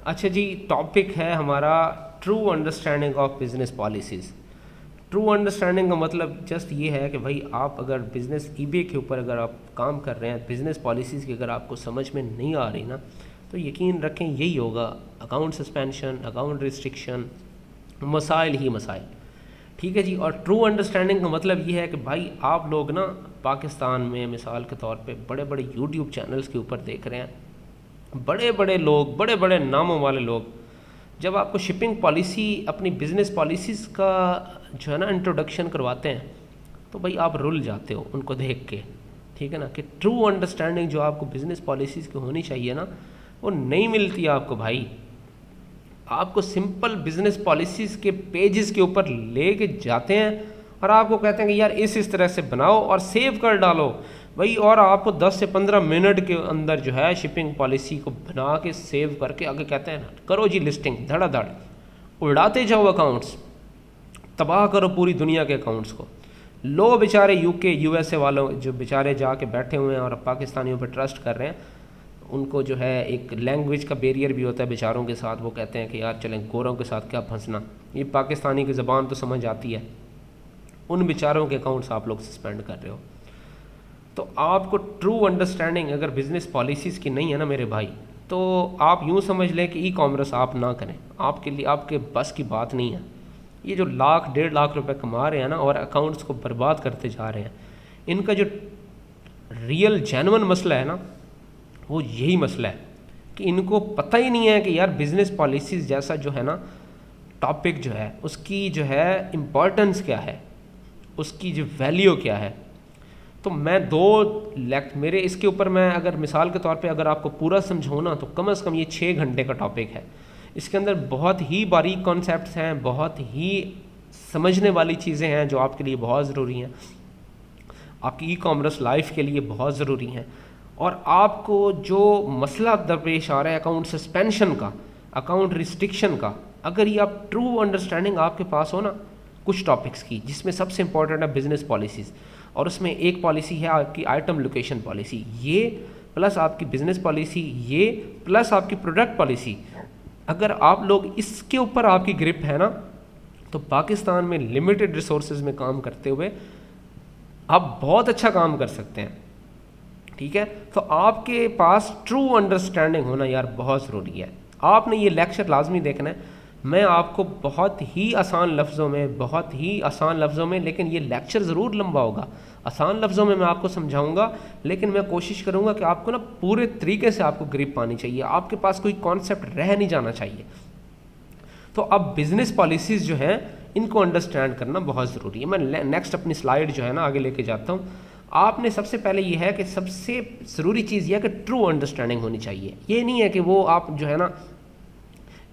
अच्छा जी, टॉपिक है हमारा true understanding of business policies. True understanding का मतलब जस्ट ये है कि भाई आप अगर बिज़नेस ईबे के ऊपर अगर आप काम कर रहे हैं, बिज़नेस पॉलिसीज़ की अगर आपको समझ में नहीं आ रही ना, तो यकीन रखें यही होगा, अकाउंट सस्पेंशन, अकाउंट रिस्ट्रिक्शन, मसाइल ही मसाइल। ठीक है जी। और ट्रू अंडरस्टैंडिंग का मतलब ये है कि भाई आप लोग ना पाकिस्तान में मिसाल के तौर पे बड़े बड़े यूट्यूब चैनल्स के ऊपर देख रहे हैं, बड़े बड़े लोग, बड़े बड़े नामों वाले लोग जब आपको शिपिंग पॉलिसी, अपनी बिज़नेस पॉलिसीज़ का जो है ना इंट्रोडक्शन करवाते हैं, तो भाई आप रुल जाते हो उनको देख के। ठीक है ना, कि ट्रू अंडरस्टैंडिंग जो आपको बिज़नेस पॉलिसीज़ की होनी चाहिए ना, वो नहीं मिलती है आपको भाई। आपको सिंपल बिजनेस पॉलिसीज़ के पेजेस के ऊपर लेके जाते हैं और आपको कहते हैं कि यार इस तरह से बनाओ और सेव कर डालो भाई, और आपको 10 से 15 मिनट के अंदर जो है शिपिंग पॉलिसी को बना के सेव करके आगे कहते हैं करो जी लिस्टिंग, धड़ाधड़ उड़ाते जाओ अकाउंट्स, तबाह करो पूरी दुनिया के अकाउंट्स को। लो बेचारे यूके यूएसए वालों जो बेचारे जाके बैठे हुए हैं और पाकिस्तानियों पर ट्रस्ट कर रहे हैं, उनको जो है एक लैंग्वेज का बैरियर भी होता है बेचारों के साथ। वो कहते हैं कि यार चलें गोरों के साथ क्या फंसना, ये पाकिस्तानी की ज़बान तो समझ आती है। उन बेचारों के अकाउंट्स आप लोग सस्पेंड कर रहे हो। तो आपको ट्रू अंडरस्टैंडिंग अगर बिज़नेस पॉलिसीज़ की नहीं है ना मेरे भाई, तो आप यूँ समझ लें कि ई कॉमर्स आप ना करें, आपके लिए आपके बस की बात नहीं है। ये जो लाख 1.5 लाख रुपए कमा रहे हैं ना और अकाउंट्स को बर्बाद करते जा रहे हैं, इनका जो रियल जेन्युइन मसला है ना, वो यही मसला है कि इनको पता ही नहीं है कि यार बिज़नेस पॉलिसीज़ जैसा जो है ना टॉपिक जो है, उसकी जो है इम्पोर्टेंस क्या है, उसकी जो वैल्यू क्या है। तो मैं मेरे इसके ऊपर मैं अगर मिसाल के तौर पे अगर आपको पूरा समझाऊँ ना, तो कम से कम ये 6 घंटे का टॉपिक है। इसके अंदर बहुत ही बारीक कॉन्सेप्ट्स हैं, बहुत ही समझने वाली चीज़ें हैं जो आपके लिए बहुत ज़रूरी हैं, आपकी ई कॉमर्स लाइफ के लिए बहुत ज़रूरी हैं। और आपको जो मसला दरपेश आ रहा है अकाउंट सस्पेंशन का, अकाउंट रिस्ट्रिक्शन का, अगर ये आप ट्रू अंडरस्टैंडिंग आपके पास हो ना कुछ टॉपिक्स की, जिसमें सबसे इंपॉर्टेंट है बिजनेस पॉलिसीज़, और उसमें एक पॉलिसी है आपकी आइटम लोकेशन पॉलिसी, ये प्लस आपकी बिजनेस पॉलिसी, ये प्लस आपकी प्रोडक्ट पॉलिसी, अगर आप लोग इसके ऊपर आपकी ग्रिप है ना, तो पाकिस्तान में लिमिटेड रिसोर्सेज में काम करते हुए आप बहुत अच्छा काम कर सकते हैं। ठीक है, तो आपके पास ट्रू अंडरस्टैंडिंग होना यार बहुत ज़रूरी है। आपने ये लेक्चर लाजमी देखना है। मैं आपको बहुत ही आसान लफ्ज़ों में, बहुत ही आसान लफ्ज़ों में, लेकिन ये लेक्चर ज़रूर लंबा होगा, आसान लफ्ज़ों में मैं आपको समझाऊंगा, लेकिन मैं कोशिश करूंगा कि आपको ना पूरे तरीके से आपको ग्रिप पानी चाहिए, आपके पास कोई कॉन्सेप्ट रह नहीं जाना चाहिए। तो अब बिज़नेस पॉलिसीज़ जो हैं इनको अंडरस्टैंड करना बहुत ज़रूरी है। मैं नेक्स्ट अपनी स्लाइड जो है ना आगे लेके जाता हूँ। आपने सबसे पहले ये है कि सबसे ज़रूरी चीज़ यह है कि ट्रू अंडरस्टैंडिंग होनी चाहिए। ये नहीं है कि वो आप जो है ना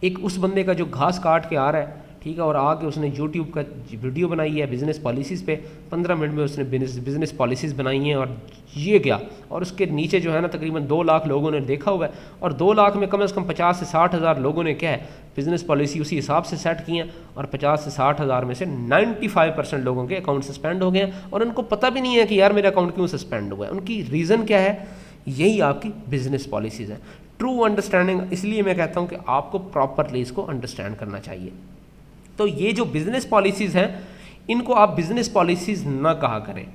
एक उस बंदे का जो घास काट के आ रहा है, ठीक है, और आके उसने यूट्यूब का वीडियो बनाई है बिज़नेस पॉलिसीज़ पे, 15 मिनट में उसने बिज़नेस पॉलिसीज़ बनाई हैं और ये गया, और उसके नीचे जो है ना तकरीबन 2 लाख लोगों ने देखा हुआ है, और 2 लाख में कम से कम 50 से 60 हज़ार लोगों ने क्या है बिज़नेस पॉलिसी उसी हिसाब से सेट की हैं, और 50 से 60 हज़ार में से 95% लोगों के अकाउंट सस्पेंड हो गए हैं, और उनको पता भी नहीं है कि यार मेरा अकाउंट क्यों सस्पेंड हुआ है। उनकी रीज़न क्या है? यही आपकी बिज़नेस पॉलिसीज़ हैं। ट्रू अंडरस्टैंडिंग, इसलिए मैं कहता हूँ कि आपको प्रॉपरली इसको अंडरस्टैंड करना चाहिए। तो ये जो बिज़नेस पॉलिसीज़ हैं इनको आप बिज़नेस पॉलिसीज़ ना कहा करें,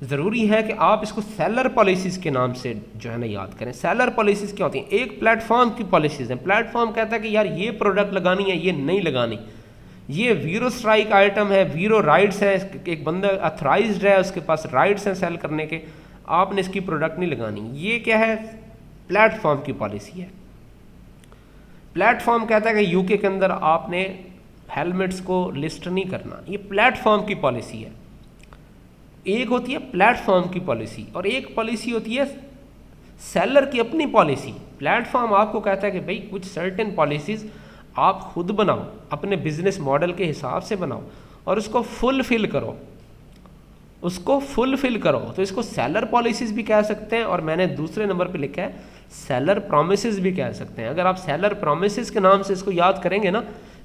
ज़रूरी है कि आप इसको सेलर पॉलिसीज़ के नाम से जो है ना याद करें। सेलर पॉलिसीज़ क्या होती हैं? एक प्लेटफॉर्म की पॉलिसीज़ हैं। प्लेटफॉर्म कहता है कि यार ये प्रोडक्ट लगानी है, ये नहीं लगानी, ये वीरो स्ट्राइक आइटम है, वीरो राइट्स हैं, एक बंदा अथराइज्ड है, उसके पास राइट्स हैं सेल करने के, आपने इसकी प्रोडक्ट नहीं लगानी। ये क्या है? प्लेटफॉर्म की पॉलिसी है। प्लेटफॉर्म कहता है कि यूके के अंदर आपने हेलमेट्स को लिस्ट नहीं करना, ये प्लेटफॉर्म की पॉलिसी है। एक होती है प्लेटफॉर्म की पॉलिसी और एक पॉलिसी होती है सेलर की अपनी पॉलिसी। प्लेटफॉर्म आपको कहता है कि भाई कुछ सर्टेन पॉलिसीज़ आप खुद बनाओ, अपने बिजनेस मॉडल के हिसाब से बनाओ और उसको फुलफिल करो, उसको फुलफिल करो। तो इसको सेलर पॉलिसीज़ भी कह सकते हैं, और मैंने दूसरे नंबर पे लिखा है सेलर प्रोमिसेस भी कह सकते हैं। अगर आप सेलर प्रोमिसेस के नाम से इसको याद करेंगे ना,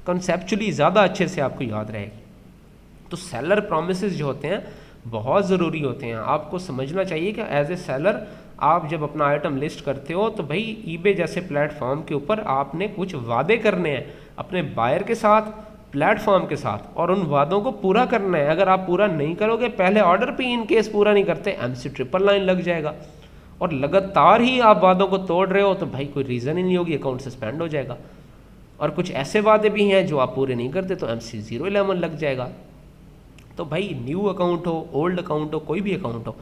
कॉन्सेप्चुअली ज़्यादा अच्छे से आपको याद रहेगी। तो सेलर प्रोमिसेस जो होते हैं बहुत ज़रूरी होते हैं। आपको समझना चाहिए कि एज ए सेलर आप जब अपना आइटम लिस्ट करते हो तो भाई ईबे जैसे प्लेटफॉर्म के ऊपर आपने कुछ वादे करने हैं अपने बायर के साथ, प्लेटफॉर्म के साथ, और उन वादों को पूरा करना है। अगर आप पूरा नहीं करोगे, पहले ऑर्डर पे इन केस पूरा नहीं करते, MC999 लग जाएगा। और लगातार ही आप वादों को तोड़ रहे हो तो भाई कोई रीज़न ही नहीं होगी, अकाउंट सस्पेंड हो जाएगा। और कुछ ऐसे वादे भी हैं जो आप पूरे नहीं करते तो MC011 लग जाएगा। तो भाई न्यू अकाउंट हो, ओल्ड अकाउंट हो, कोई भी अकाउंट हो,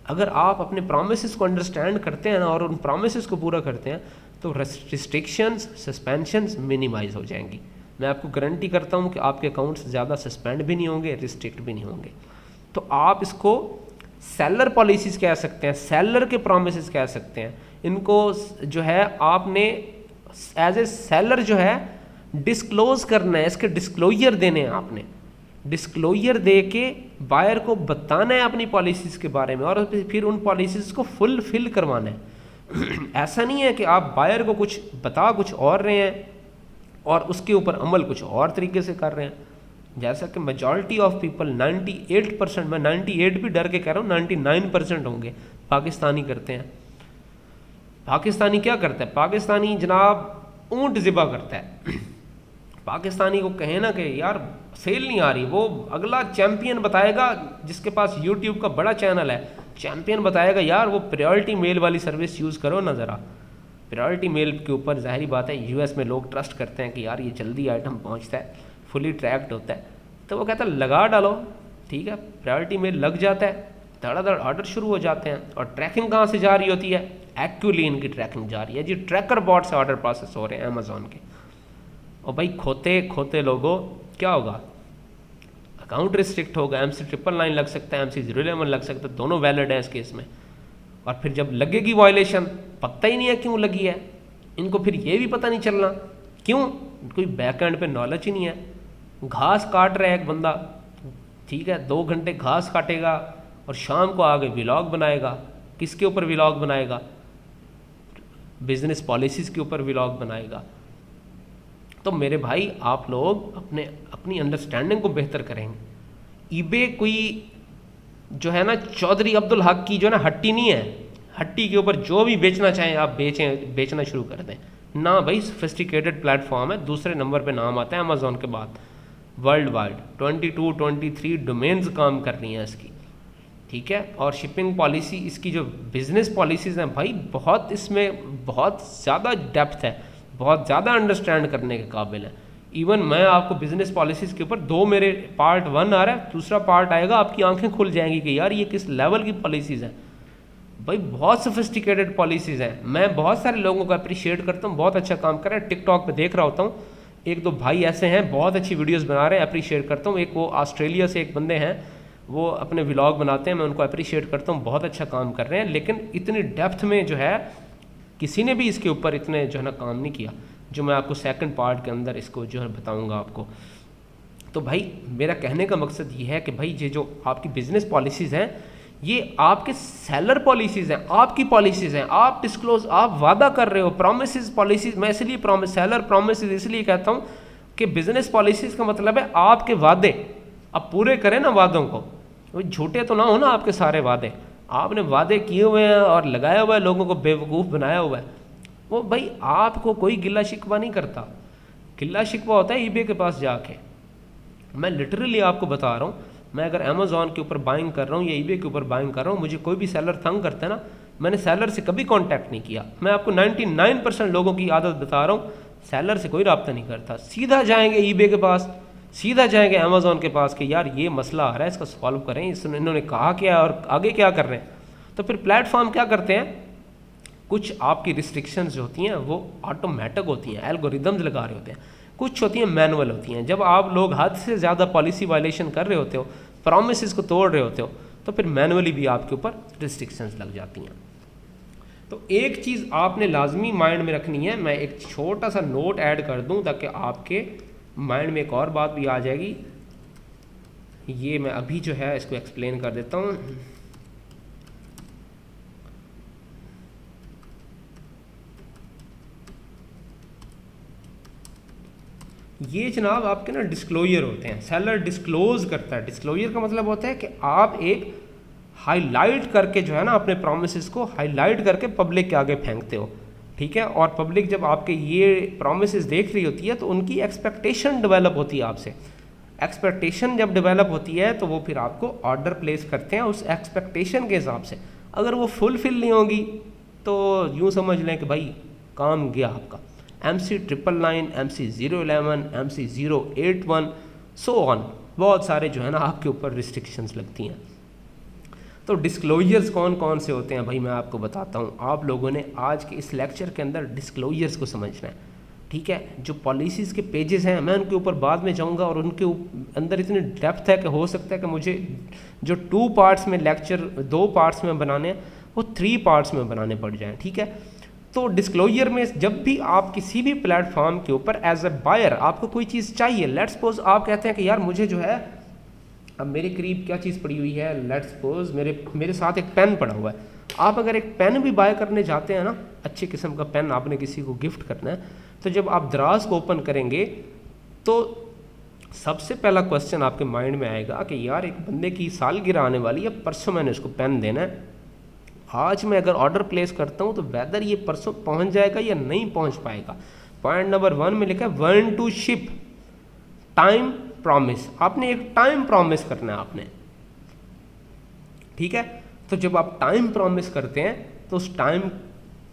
अगर आप अपने प्रोमिसेस को अंडरस्टैंड करते हैं ना और उन प्रोमिसेस को पूरा करते हैं तो रिस्ट्रिक्शंस, सस्पेंशंस मिनिमाइज हो जाएंगी। मैं आपको गारंटी करता हूँ कि आपके अकाउंट्स ज़्यादा सस्पेंड भी नहीं होंगे, रिस्ट्रिक्ट भी नहीं होंगे। तो आप इसको सेलर पॉलिसीज़ कह सकते हैं, सेलर के प्रोमिसेस कह सकते हैं। इनको जो है आपने एज ए सेलर जो है डिस्क्लोज करना है, इसके डिस्क्लोजर देने हैं आपने। डिस्क्लोजर दे के बायर को बताना है अपनी पॉलिसीज़ के बारे में और फिर उन पॉलिसीज़ को फुलफिल करवाना है। ऐसा नहीं है कि आप बायर को कुछ बता कुछ और रहे हैं और उसके ऊपर अमल कुछ और तरीके से कर रहे हैं। जैसा कि मेजॉरिटी ऑफ पीपल 98%, मैं 98 भी डर के कह रहा हूँ, 99% होंगे पाकिस्तानी करते हैं। पाकिस्तानी क्या करता है? पाकिस्तानी जनाब ऊंट ज़िबा करता है। पाकिस्तानी को कहे ना कि यार सेल नहीं आ रही, वो अगला चैम्पियन बताएगा जिसके पास यूट्यूब का बड़ा चैनल है, चैम्पियन बताएगा यार वो प्रायोरिटी मेल वाली सर्विस यूज़ करो ना ज़रा। प्रायोरिटी मेल के ऊपर जाहिर बात है यूएस में लोग ट्रस्ट करते हैं कि यार ये जल्दी आइटम पहुंचता है, फुली ट्रैक्ड होता है, तो वो कहता है लगा डालो, ठीक है। प्रायोरिटी मेल लग जाता है, धड़ाधड़ ऑर्डर शुरू हो जाते हैं। और ट्रैकिंग कहाँ से जा रही होती है? एक्चुअली की ट्रैकिंग जा रही है जी, ट्रैकर बॉट से ऑर्डर प्रोसेस हो रहे हैं अमेजोन के। और भाई खोते खोते लोगों क्या होगा? अकाउंट रिस्ट्रिक्ट होगा, MC999 लग सकता है, MC011 लग सकता है, दोनों वैलिड है इस केस में। और फिर जब लगेगी वायलेशन, पता ही नहीं है क्यों लगी है, इनको फिर ये भी पता नहीं चलना क्यों, कोई बैक एंड पे नॉलेज ही नहीं है। घास काट रहा है एक बंदा, ठीक है, 2 घंटे घास काटेगा और शाम को आगे व्लॉग बनाएगा। किसके ऊपर व्लॉग बनाएगा? बिजनेस पॉलिसीज़ के ऊपर व्लॉग बनाएगा। तो मेरे भाई आप लोग अपनी अंडरस्टैंडिंग को बेहतर करेंगे। ईबे कोई जो है ना चौधरी अब्दुल हक की जो है ना हट्टी नहीं है, हट्टी के ऊपर जो भी बेचना चाहें आप बेचना शुरू कर दें ना। भाई सोफिस्टिकेटेड प्लेटफॉर्म है, दूसरे नंबर पे नाम आता है अमेजोन के बाद वर्ल्ड वाइड। 22-23 डोमेन्स काम कर रही हैं इसकी, ठीक है। और शिपिंग पॉलिसी, इसकी जो बिज़नेस पॉलिसीज़ हैं भाई बहुत इसमें बहुत ज़्यादा डेप्थ है, बहुत ज़्यादा अंडरस्टैंड करने के काबिल है। इवन मैं आपको बिजनेस पॉलिसीज़ के ऊपर 2 मेरे पार्ट 1 आ रहा है, दूसरा पार्ट आएगा, आपकी आंखें खुल जाएंगी कि यार ये किस लेवल की पॉलिसीज़ हैं। भाई बहुत सोफिस्टिकेटेड पॉलिसीज़ हैं। मैं बहुत सारे लोगों को अप्रिशिएट करता हूँ, बहुत अच्छा काम कर रहे हैं। टिकटॉक पे देख रहा होता हूँ, 1-2 भाई ऐसे हैं बहुत अच्छी वीडियोज़ बना रहे हैं, अप्रिशिएट करता हूँ। एक वो ऑस्ट्रेलिया से एक बंदे हैं, वो अपने व्लॉग बनाते हैं, मैं उनको अप्रिशिएट करता हूँ, बहुत अच्छा काम कर रहे हैं। लेकिन इतनी डेप्थ में जो है किसी ने भी इसके ऊपर इतने जो है ना काम नहीं किया, जो मैं आपको सेकंड पार्ट के अंदर इसको जो है बताऊंगा आपको। तो भाई मेरा कहने का मकसद ये है कि भाई ये जो आपकी बिजनेस पॉलिसीज़ हैं ये आपके सेलर पॉलिसीज़ हैं, आपकी पॉलिसीज़ हैं। आप डिस्क्लोज, आप वादा कर रहे हो, प्रोमिसेस पॉलिसीज़। मैं इसलिए सेलर प्रोमिसेस इसलिए कहता हूँ कि बिजनेस पॉलिसीज़ का मतलब है आपके वादे आप पूरे करें ना, वादों को, वो झूठे तो ना हो ना आपके सारे वादे। आपने वादे किए हुए हैं और लगाया हुआ है, लोगों को बेवकूफ़ बनाया हुआ है, वो भाई आपको कोई गिला शिकवा नहीं करता। गिला शिकवा होता है ईबे के पास जाके। मैं लिटरली आपको बता रहा हूँ, मैं अगर अमेजोन के ऊपर बाइंग कर रहा हूँ या ईबे के ऊपर बाइंग कर रहा हूँ, मुझे कोई भी सेलर तंग करता है ना, मैंने सेलर से कभी कांटेक्ट नहीं किया। मैं आपको 99% लोगों की आदत बता रहा हूँ, सेलर से कोई रब्ता नहीं करता, सीधा जाएंगे ईबे के पास, सीधा जाएंगे अमेजोन के पास कि यार ये मसला आ रहा है, इसका सॉल्व करें, इन्होंने कहा क्या और आगे क्या कर रहे हैं। तो फिर प्लेटफॉर्म क्या करते हैं, कुछ आपकी रिस्ट्रिक्शंस जो होती हैं वो ऑटोमेटिक होती हैं, एल्गोरिदम्स लगा रहे होते हैं, कुछ होती हैं मैनुअल होती हैं। जब आप लोग हद से ज़्यादा पॉलिसी वायलेशन कर रहे होते हो, प्रॉमिसेस को तोड़ रहे होते हो, तो फिर मैनुअली भी आपके ऊपर रिस्ट्रिक्शंस लग जाती हैं। तो एक चीज़ आपने लाजमी माइंड में रखनी है, मैं एक छोटा सा नोट ऐड कर दूं ताकि आपके माइंड में एक और बात भी आ जाएगी। ये मैं अभी जो है इसको एक्सप्लेन कर देता हूँ। ये जनाब आपके ना डिस्क्लोजर होते हैं, सेलर डिस्क्लोज करता है। डिस्क्लोजर का मतलब होता है कि आप एक हाईलाइट करके जो है ना अपने प्रॉमिसेस को हाईलाइट करके पब्लिक के आगे फेंकते हो, ठीक है। और पब्लिक जब आपके ये प्रॉमिसेस देख रही होती है तो उनकी एक्सपेक्टेशन डेवलप होती है आपसे। एक्सपेक्टेशन जब डेवलप होती है तो वो फिर आपको ऑर्डर प्लेस करते हैं उस एक्सपेक्टेशन के हिसाब से। अगर वो फुलफिल नहीं होगी तो यूँ समझ लें कि भाई काम गया आपका। MC999, MC011, MC081 so on, बहुत सारे जो है ना आपके ऊपर रिस्ट्रिक्शंस लगती हैं। तो डिस्क्लोजर्स कौन कौन से होते हैं भाई मैं आपको बताता हूँ। आप लोगों ने आज के इस लेक्चर के अंदर डिस्क्लोजर्स को समझना है, ठीक है। जो पॉलिसीज़ के पेजेस हैं मैं उनके ऊपर बाद में जाऊंगा और उनके अंदर इतनी डेप्थ है कि हो सकता है कि मुझे जो 2 पार्ट्स में लेक्चर 2 पार्ट्स में बनाने हैं वो 3 पार्ट्स में बनाने पड़ जाएं, ठीक है। तो डिस्क्लोजर में जब भी आप किसी भी प्लेटफॉर्म के ऊपर एज अ बायर आपको कोई चीज़ चाहिए, लेट्स सपोज आप कहते हैं कि यार मुझे जो है, अब मेरे करीब क्या चीज़ पड़ी हुई है, लेट्स सपोज मेरे साथ एक पेन पड़ा हुआ है। आप अगर एक पेन भी बाय करने जाते हैं ना, अच्छे किस्म का पेन आपने किसी को गिफ्ट करना है, तो जब आप दराज को ओपन करेंगे तो सबसे पहला क्वेश्चन आपके माइंड में आएगा कि यार एक बंदे की सालगिरह आने वाली है, परसों मैंने उसको पेन देना है, आज मैं अगर ऑर्डर प्लेस करता हूँ तो वेदर ये परसों पहुँच जाएगा या नहीं पहुँच पाएगा। पॉइंट नंबर 1 में लिखा है one two ship time promise. आपने एक टाइम प्रॉमिस करना है आपने, ठीक है। तो जब आप टाइम प्रॉमिस करते हैं तो उस टाइम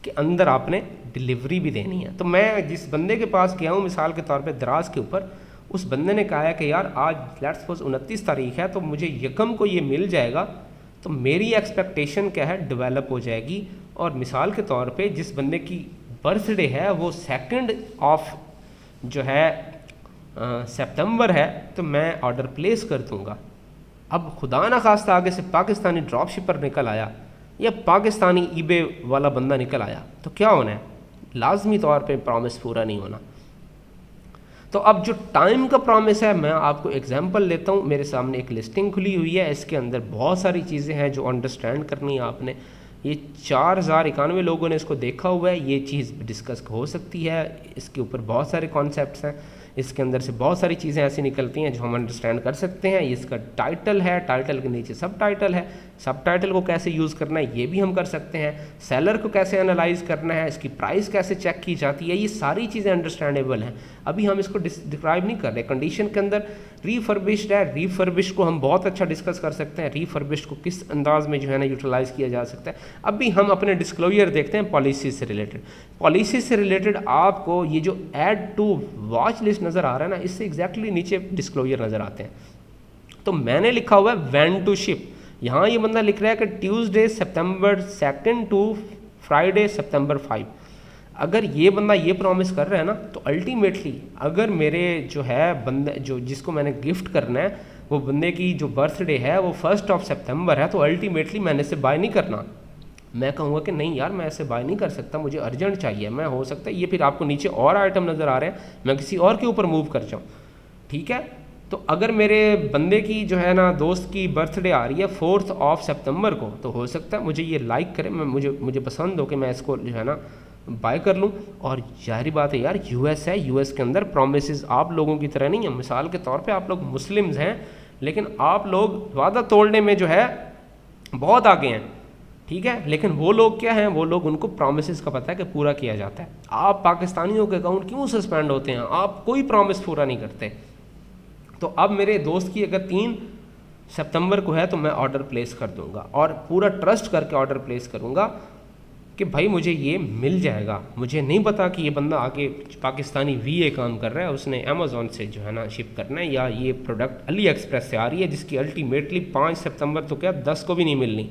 के अंदर आपने डिलीवरी भी देनी है। तो मैं जिस बंदे के पास गया हूँ मिसाल के तौर पे दराज के ऊपर, उस बंदे ने कहा है कि यार आज लेट्स सपोज 29 तारीख है तो मुझे यकम को ये मिल जाएगा, तो मेरी एक्सपेक्टेशन क्या है डेवलप हो जाएगी। और मिसाल के तौर पे जिस बंदे की बर्थडे है वो 2 जो है सितंबर है, तो मैं ऑर्डर प्लेस कर दूंगा। अब खुदा ना खास्ता आगे से पाकिस्तानी ड्रॉप शिपर निकल आया या पाकिस्तानी ईबे वाला बंदा निकल आया तो क्या होना है, लाजमी तौर पे प्रॉमिस पूरा नहीं होना। तो अब जो टाइम का प्रॉमिस है मैं आपको एग्जांपल लेता हूँ। मेरे सामने एक लिस्टिंग खुली हुई है, इसके अंदर बहुत सारी चीज़ें हैं जो अंडरस्टैंड करनी है आपने। ये 4091 लोगों ने इसको देखा हुआ है, ये चीज़ डिस्कस हो सकती है, इसके ऊपर बहुत सारे कॉन्सेप्ट्स हैं, इसके अंदर से बहुत सारी चीज़ें ऐसी निकलती हैं जो हम अंडरस्टैंड कर सकते हैं। इसका टाइटल है, टाइटल के नीचे सब टाइटल है, सब टाइटल को कैसे यूज़ करना है ये भी हम कर सकते हैं, सेलर को कैसे एनालाइज करना है, इसकी प्राइस कैसे चेक की जाती है, ये सारी चीज़ें अंडरस्टैंडेबल हैं। अभी हम इसको डिस्क्राइब नहीं कर रहे। कंडीशन के अंदर रीफर्बिश्ड है, रीफर्बिश्ड को हम बहुत अच्छा डिस्कस कर सकते हैं, रीफर्बिश्ड को किस अंदाज में जो है ना यूटिलाइज़ किया जा सकता है। अभी हम अपने डिस्क्लोजर देखते हैं पॉलिसी से रिलेटेड। पॉलिसी से रिलेटेड आपको ये जो ऐड टू वॉच लिस्ट नज़र आ रहा है ना, इससे एग्जैक्टली नीचे डिस्क्लोजर नज़र आते हैं। तो मैंने लिखा हुआ है व्हेन टू शिप, यहाँ ये बंदा लिख रहा है कि ट्यूसडे सितंबर 2 टू फ्राइडे सितंबर 5। अगर ये बंदा ये प्रॉमिस कर रहा है ना, तो अल्टीमेटली अगर मेरे जो है बंदा जो जिसको मैंने गिफ्ट करना है वो बंदे की जो बर्थडे है वो 1 सितंबर है, तो अल्टीमेटली मैंने इसे बाय नहीं करना। मैं कहूँगा कि नहीं यार मैं ऐसे बाय नहीं कर सकता, मुझे अर्जेंट चाहिए। मैं हो सकता है ये फिर आपको नीचे और आइटम नज़र आ रहे हैं, मैं किसी और के ऊपर मूव कर जाऊँ, ठीक है। तो अगर मेरे बंदे की जो है ना दोस्त की बर्थडे आ रही है 4 सितंबर को, तो हो सकता है मुझे ये लाइक करे, मैं मुझे पसंद हो कि मैं इसको जो है ना बाय कर लूँ। और जाहिर बात है यार यूएस है, यूएस के अंदर प्रोमिसेस आप लोगों की तरह नहीं है। मिसाल के तौर पे आप लोग मुस्लिम्स हैं, लेकिन आप लोग वादा तोड़ने में जो है बहुत आगे हैं, ठीक है। लेकिन वो लोग क्या हैं, वो लोग उनको प्रोमिसेस का पता है कि पूरा किया जाता है। आप पाकिस्तानियों के अकाउंट क्यों सस्पेंड होते हैं, आप कोई प्रॉमिस पूरा नहीं करते। तो अब मेरे दोस्त की अगर 3 सितंबर को है तो मैं ऑर्डर प्लेस कर दूंगा और पूरा ट्रस्ट करके ऑर्डर प्लेस करूंगा कि भाई मुझे ये मिल जाएगा। मुझे नहीं पता कि ये बंदा आगे पाकिस्तानी वीए काम कर रहा है, उसने अमेज़ॉन से जो है ना शिप करना है, या ये प्रोडक्ट अली एक्सप्रेस से आ रही है जिसकी अल्टीमेटली 5 सितंबर तो क्या 10 को भी नहीं मिलनी,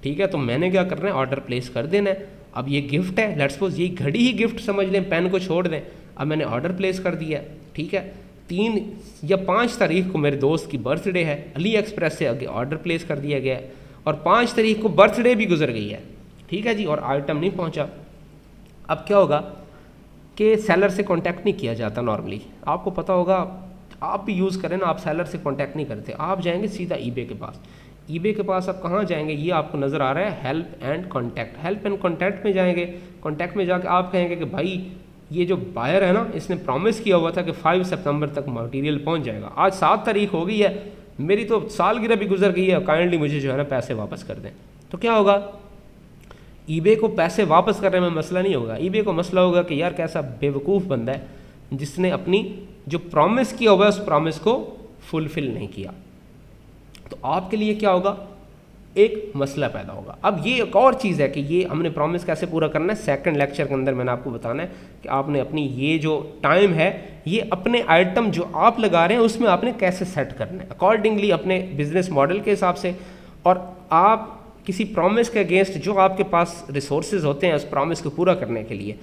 ठीक है। तो मैंने क्या करना है, ऑर्डर प्लेस कर देना है। अब ये गिफ्ट है, लेट्स सपोज ये घड़ी ही गिफ्ट समझ लें, पेन को छोड़ दें। अब मैंने ऑर्डर प्लेस कर दिया, ठीक है। 3 या 5 तारीख को मेरे दोस्त की बर्थडे है, अली एक्सप्रेस से आगे ऑर्डर प्लेस कर दिया गया है और 5 तारीख को बर्थडे भी गुजर गई है, ठीक है जी, और आइटम नहीं पहुंचा। अब क्या होगा कि सेलर से कांटेक्ट नहीं किया जाता नॉर्मली, आपको पता होगा, आप भी यूज़ करें ना, आप सेलर से कांटेक्ट नहीं करते, आप जाएंगे सीधा ईबे के पास। ईबे के पास आप कहाँ जाएंगे, ये आपको नज़र आ रहा है help and contact. Help and contact में जाएंगे, कॉन्टैक्ट में जाके आप कहेंगे कि भाई ये जो बायर है ना, इसने प्रॉमिस किया हुआ था कि 5 सितंबर तक मटेरियल पहुंच जाएगा। आज 7 तारीख हो गई है, मेरी तो सालगिरह भी गुजर गई है, काइंडली मुझे जो है ना पैसे वापस कर दें। तो क्या होगा, ईबे को पैसे वापस करने में मसला नहीं होगा, ईबे को मसला होगा कि यार कैसा बेवकूफ़ बंदा है जिसने अपनी जो प्रॉमिस किया हुआ है उस प्रॉमिस को फुलफिल नहीं किया। तो आपके लिए क्या होगा, एक मसला पैदा होगा। अब ये एक और चीज़ है कि ये हमने प्रॉमिस कैसे पूरा करना है, सेकंड लेक्चर के अंदर मैंने आपको बताना है कि आपने अपनी ये जो टाइम है ये अपने आइटम जो आप लगा रहे हैं उसमें आपने कैसे सेट करना है अकॉर्डिंगली अपने बिजनेस मॉडल के हिसाब से। और आप किसी प्रॉमिस के अगेंस्ट जो आपके पास रिसोर्सेज होते हैं उस प्रॉमिस को पूरा करने के लिए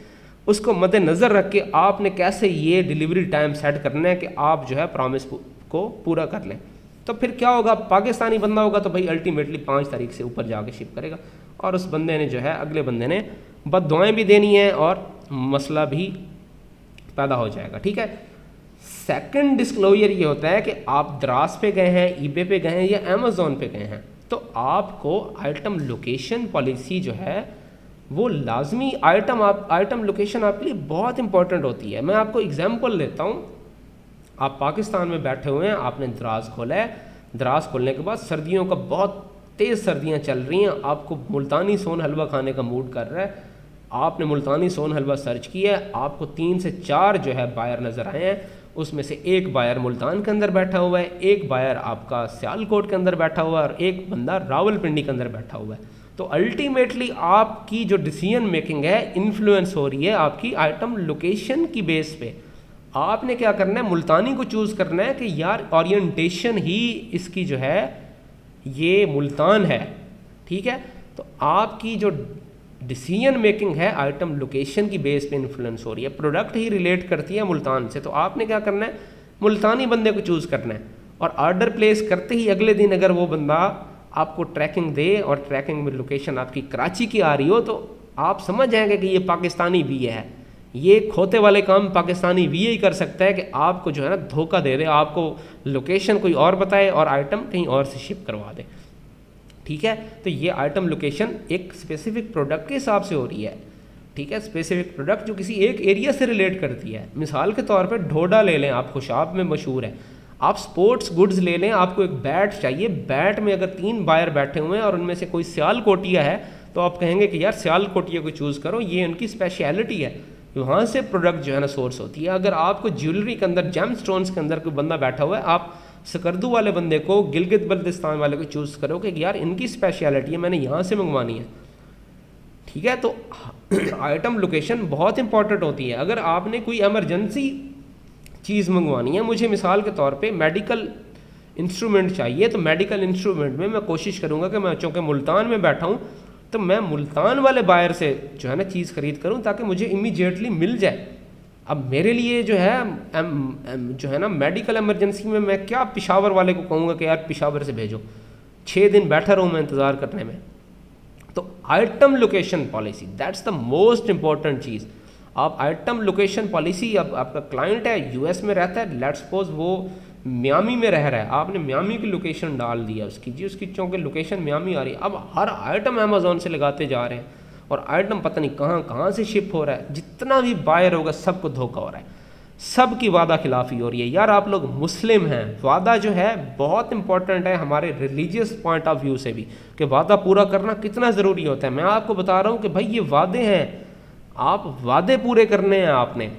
उसको मद्देनज़र रख के आपने कैसे ये डिलीवरी टाइम सेट करना है कि आप जो है प्रॉमिस को पूरा कर लें। तो फिर क्या होगा, पाकिस्तानी बंदा होगा तो भाई अल्टीमेटली 5 तारीख से ऊपर जाके शिप करेगा और उस बंदे ने जो है अगले बंदे ने बद्दुआएं भी देनी है और मसला भी पैदा हो जाएगा। ठीक है, सेकंड डिस्क्लोजर ये होता है कि आप द्रास पे गए हैं, ईबे पे गए हैं या अमेज़ॉन पे गए हैं तो आपको आइटम लोकेशन पॉलिसी जो है वो लाजमी आइटम लोकेशन आपके लिए बहुत इंपॉर्टेंट होती है। मैं आपको एग्जांपल लेता हूँ। आप पाकिस्तान में बैठे हुए हैं, आपने दराज खोला है, दराज खोलने के बाद सर्दियों का बहुत तेज़ सर्दियाँ चल रही हैं, आपको मुल्तानी सोन हलवा खाने का मूड कर रहा है, आपने मुल्तानी सोन हलवा सर्च किया है, आपको 3 से 4 जो है बायर नज़र आए हैं, उसमें से एक बायर मुल्तान के अंदर बैठा हुआ है, एक बायर आपका सियालकोट के अंदर बैठा हुआ है और एक बंदा रावलपिंडी के अंदर बैठा हुआ है। तो अल्टीमेटली आपकी जो डिसीजन मेकिंग है इन्फ्लुएंस हो रही है आपकी आइटम लोकेशन की बेस पे। आपने क्या करना है, मुल्तानी को चूज़ करना है कि यार ओरिएंटेशन ही इसकी जो है ये मुल्तान है। ठीक है, तो आपकी जो डिसीजन मेकिंग है आइटम लोकेशन की बेस पे इन्फ्लुएंस हो रही है, प्रोडक्ट ही रिलेट करती है मुल्तान से। तो आपने क्या करना है, मुल्तानी बंदे को चूज़ करना है और ऑर्डर प्लेस करते ही अगले दिन अगर वो बंदा आपको ट्रैकिंग दे और ट्रैकिंग में लोकेशन आपकी कराची की आ रही हो तो आप समझ जाएंगे कि ये पाकिस्तानी वीए है। ये खोते वाले काम पाकिस्तानी वीए ही कर सकता है कि आपको जो है ना धोखा दे दे, आपको लोकेशन कोई और बताए और आइटम कहीं और से शिप करवा दे। ठीक है, तो ये आइटम लोकेशन एक स्पेसिफिक प्रोडक्ट के हिसाब से हो रही है। ठीक है, स्पेसिफिक प्रोडक्ट जो किसी एक एरिया से रिलेट करती है। मिसाल के तौर पे ढोडा ले लें, आप खुशाब में मशहूर है, आप स्पोर्ट्स गुड्स ले लें, आपको एक बैट चाहिए, बैट में अगर 3 बायर बैठे हुए हैं और उनमें से कोई सियालकोटिया है तो आप कहेंगे कि यार सियालकोटिया को चूज़ करो, ये उनकी स्पेशलिटी है, वहाँ से प्रोडक्ट जो है ना सोर्स होती है। अगर आपको ज्वेलरी के अंदर जेम स्टोन्स के अंदर कोई बंदा बैठा हुआ है, आप सकरदू वाले बंदे को, गिलगित बल्तिस्तान वाले को चूज़ करो कि यार इनकी स्पेशलिटी है, मैंने यहाँ से मंगवानी है। ठीक है, तो आइटम लोकेशन बहुत इंपॉर्टेंट होती है। अगर आपने कोई एमरजेंसी चीज़ मंगवानी है, मुझे मिसाल के तौर पे मेडिकल इंस्ट्रूमेंट चाहिए, तो मेडिकल इंस्ट्रूमेंट में मैं कोशिश करूँगा कि मैं चूँकि मुल्तान में बैठा हूँ तो मैं मुल्तान वाले बायर से जो है ना चीज़ खरीद करूँ ताकि मुझे इमीडिएटली मिल जाए। अब मेरे लिए जो है ना मेडिकल इमरजेंसी में मैं क्या पेशावर वाले को कहूँगा कि यार पेशावर से भेजो, 6 दिन बैठा रहूँ मैं इंतज़ार करने में। तो item location policy that's the most important चीज़। आप आइटम लोकेशन पॉलिसी, अब आपका क्लाइंट है यूएस में रहता है, लेट्स सपोज वो मियामी में रह रहा है, आपने मियामी की लोकेशन डाल दिया उसकी, जी उसकी चूँकि लोकेशन मियामी आ रही है, अब हर आइटम अमेज़ॉन से लगाते जा रहे हैं और आइटम पता नहीं कहाँ कहाँ से शिप हो रहा है, जितना भी बायर होगा सबको धोखा हो रहा है, सबकी वादा खिलाफी हो रही है। यार आप लोग मुस्लिम हैं, वादा जो है बहुत इंपॉर्टेंट है हमारे रिलीजियस पॉइंट ऑफ व्यू से भी कि वादा पूरा करना कितना ज़रूरी होता है। मैं आपको बता रहा हूँ कि भाई ये वादे हैं, आप वादे पूरे करने हैं आपने।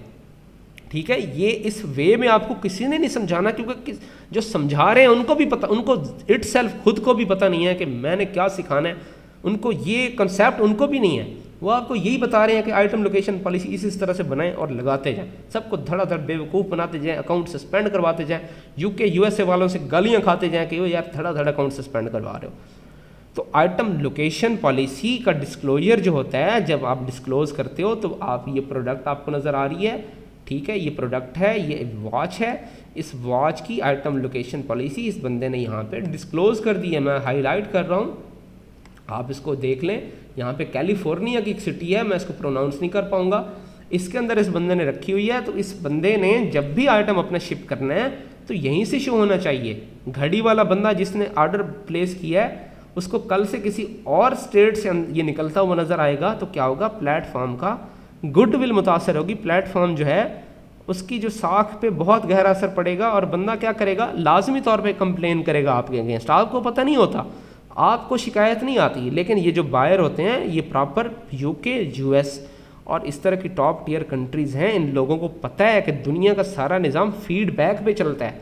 ठीक है, ये इस वे में आपको किसी ने नहीं समझाना, क्योंकि जो समझा रहे हैं उनको भी पता, उनको इटसेल्फ खुद को भी पता नहीं है कि मैंने क्या सिखाना है, उनको ये कंसेप्ट उनको भी नहीं है। वो आपको यही बता रहे हैं कि आइटम लोकेशन पॉलिसी इस तरह से बनाएं और लगाते जाएं, सबको धड़ाधड़ बेवकूफ़ बनाते जाएं, अकाउंट सस्पेंड करवाते जाएं, यूके यूएसए वालों से गालियाँ खाते जाएं कि वो यार धड़ाधड़ अकाउंट सस्पेंड करवा रहे हो। तो आइटम लोकेशन पॉलिसी का डिस्क्लोजर जो होता है, जब आप डिस्क्लोज करते हो तो आप ये प्रोडक्ट आपको नज़र आ रही है, ठीक है, ये प्रोडक्ट है, ये वॉच है, इस वॉच की आइटम लोकेशन पॉलिसी इस बंदे ने यहाँ पे डिस्क्लोज कर दी है। मैं हाईलाइट कर रहा हूँ, आप इसको देख लें। यहाँ पे कैलिफोर्निया की एक सिटी है, मैं इसको प्रोनाउंस नहीं कर पाऊँगा, इसके अंदर इस बंदे ने रखी हुई है। तो इस बंदे ने जब भी आइटम अपना शिप करना है तो यहीं से शो होना चाहिए। घड़ी वाला बंदा जिसने ऑर्डर प्लेस किया है उसको कल से किसी और स्टेट से ये निकलता हुआ नज़र आएगा तो क्या होगा, प्लेटफॉर्म का गुडविल मुतासर होगी, प्लेटफॉर्म जो है उसकी जो साख पे बहुत गहरा असर पड़ेगा और बंदा क्या करेगा, लाजमी तौर पे कंप्लेन करेगा आपके अगेंस्ट। आपको पता नहीं होता, आपको शिकायत नहीं आती, लेकिन ये जो बायर होते हैं ये प्रॉपर यूके, यूएस और इस तरह की टॉप टियर कंट्रीज़ हैं, इन लोगों को पता है कि दुनिया का सारा निज़ाम फीडबैक पे चलता है,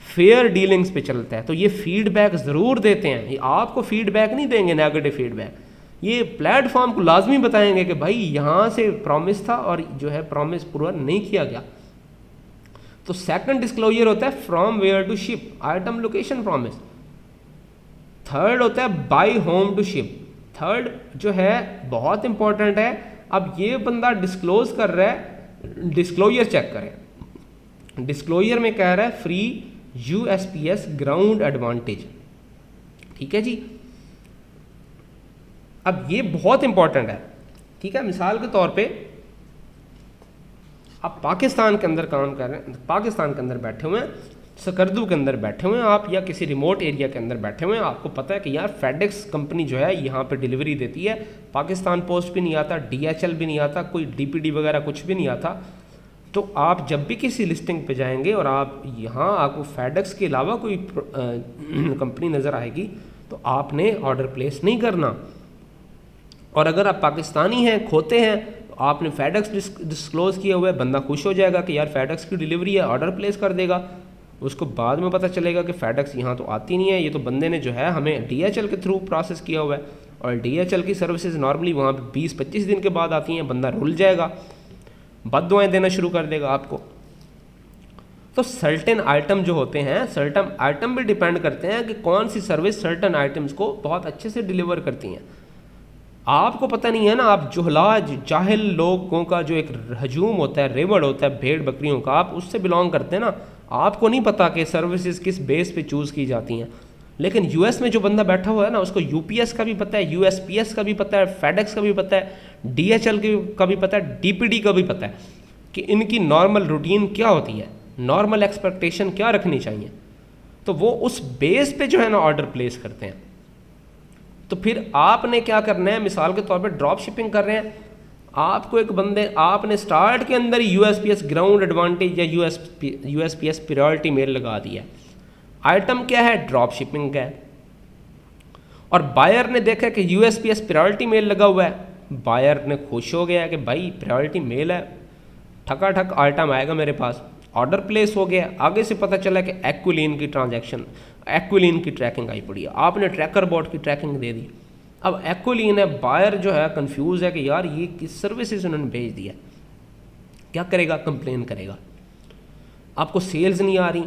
फेयर डीलिंग्स पे चलता है। तो ये फीडबैक ज़रूर देते हैं, ये आपको फीडबैक नहीं देंगे नेगेटिव फीडबैक, ये प्लेटफॉर्म को लाजमी बताएंगे कि भाई यहाँ से प्रॉमिस था और जो है प्रॉमिस पूरा नहीं किया गया। तो सेकंड डिस्क्लोजर होता है from where to ship, item location promise. Third होता है by home to ship, third जो है बहुत इंपॉर्टेंट है। अब ये बंदा डिस्क्लोज कर रहा है, डिस्क्लोजर चेक करें। डिस्क्लोजर में कह रहा है फ्री यूएसपीएस ग्राउंड एडवांटेज, ठीक है जी। अब ये बहुत इंपॉर्टेंट है, ठीक है। मिसाल के तौर पे आप पाकिस्तान के अंदर काम कर रहे हैं, पाकिस्तान के अंदर बैठे हुए हैं, सकरदू के अंदर बैठे हुए हैं आप, या किसी रिमोट एरिया के अंदर बैठे हुए हैं, आपको पता है कि यार फेडेक्स कंपनी जो है यहाँ पे डिलीवरी देती है, पाकिस्तान पोस्ट भी नहीं आता, डीएचएल भी नहीं आता, कोई डीपीडी वगैरह कुछ भी नहीं आता। तो आप जब भी किसी लिस्टिंग पे जाएंगे और आप यहाँ आपको फेडेक्स के अलावा कोई कंपनी नज़र आएगी तो आपने ऑर्डर प्लेस नहीं करना। और अगर आप पाकिस्तानी हैं, खोते हैं, तो आपने फेडेक्स डिस्क्लोज किया हुआ है, बंदा खुश हो जाएगा कि यार फेडेक्स की डिलीवरी है, ऑर्डर प्लेस कर देगा। उसको बाद में पता चलेगा कि फेडेक्स यहाँ तो आती नहीं है, ये तो बंदे ने जो है हमें डीएचएल के थ्रू प्रोसेस किया हुआ है, और डीएचएल की सर्विसेज नॉर्मली वहाँ पे 20-25 दिन के बाद आती हैं। बंदा रुल जाएगा, बददुआएं देना शुरू कर देगा आपको। तो सर्टेन आइटम जो होते हैं, सर्टेन आइटम भी डिपेंड करते हैं कि कौन सी सर्विस सर्टेन आइटम्स को बहुत अच्छे से डिलीवर करती हैं। आपको पता नहीं है ना, आप जुहला जाहिल लोगों का जो एक हजूम होता है, रेवड़ होता है भेड़ बकरियों का, आप उससे बिलोंग करते हैं ना, आपको नहीं पता कि सर्विसेज किस बेस पे चूज़ की जाती हैं। लेकिन यूएस में जो बंदा बैठा हुआ है ना, उसको यूपीएस का भी पता है, यूएसपीएस का भी पता है, फेडेक्स का भी पता है, डीएचएल का भी पता है, डीपीडी का भी पता है कि इनकी नॉर्मल रूटीन क्या होती है, नॉर्मल एक्सपेक्टेशन क्या रखनी चाहिए। तो वो उस बेस पे जो है ना ऑर्डर प्लेस करते हैं। तो फिर आपने क्या करना है, मिसाल के तौर पे ड्रॉप शिपिंग कर रहे हैं, आपको एक बंदे, आपने स्टार्ट के अंदर यूएसपीएस ग्राउंड एडवांटेज या यूएसपीएस प्रायोरिटी मेल लगा दिया। आइटम क्या है, ड्रॉप शिपिंग का है, और बायर ने देखा कि यूएसपीएस प्रायोरिटी मेल लगा हुआ है, बायर ने खुश हो गया कि भाई प्रायोरिटी मेल है, ठकाठक आइटम आएगा मेरे पास, ऑर्डर प्लेस हो गया। आगे से पता चला कि एक्विलिन की ट्रांजैक्शन, एक्विलिन की ट्रैकिंग आई पड़ी है, आपने ट्रैकर बोर्ड की ट्रैकिंग दे दी। अब एक्विलिन है, बायर जो है कंफ्यूज है कि यार ये किस सर्विसेज उन्होंने भेज दिया, क्या करेगा, कंप्लेन करेगा। आपको सेल्स नहीं आ रही,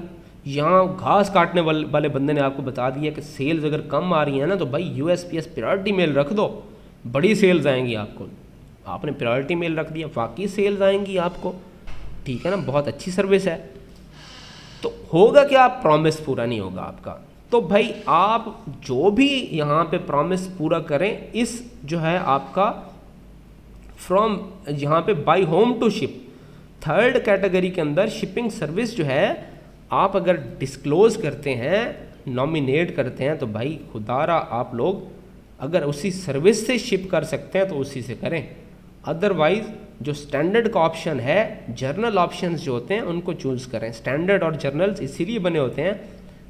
यहाँ घास काटने वाले बंदे ने आपको बता दिया कि सेल्स अगर कम आ रही है ना तो भाई यूएसपीएस प्रायोरिटी मेल रख दो, बड़ी सेल्स आएंगी आपको। आपने प्रायोरिटी मेल रख दिया, वाकई सेल्स आएंगी आपको, ठीक है ना, बहुत अच्छी सर्विस है। तो होगा क्या, प्रॉमिस पूरा नहीं होगा आपका। तो भाई आप जो भी यहाँ पे प्रॉमिस पूरा करें, इस जो है आपका फ्रॉम यहाँ पे by home to ship, third category के अंदर शिपिंग सर्विस जो है आप अगर डिस्क्लोज करते हैं, नॉमिनेट करते हैं, तो भाई खुदारा आप लोग अगर उसी सर्विस से शिप कर सकते हैं तो उसी से करें। अदरवाइज जो स्टैंडर्ड का ऑप्शन है, जर्नल ऑप्शंस जो होते हैं उनको चूज़ करें। स्टैंडर्ड और जर्नल्स इसीलिए बने होते हैं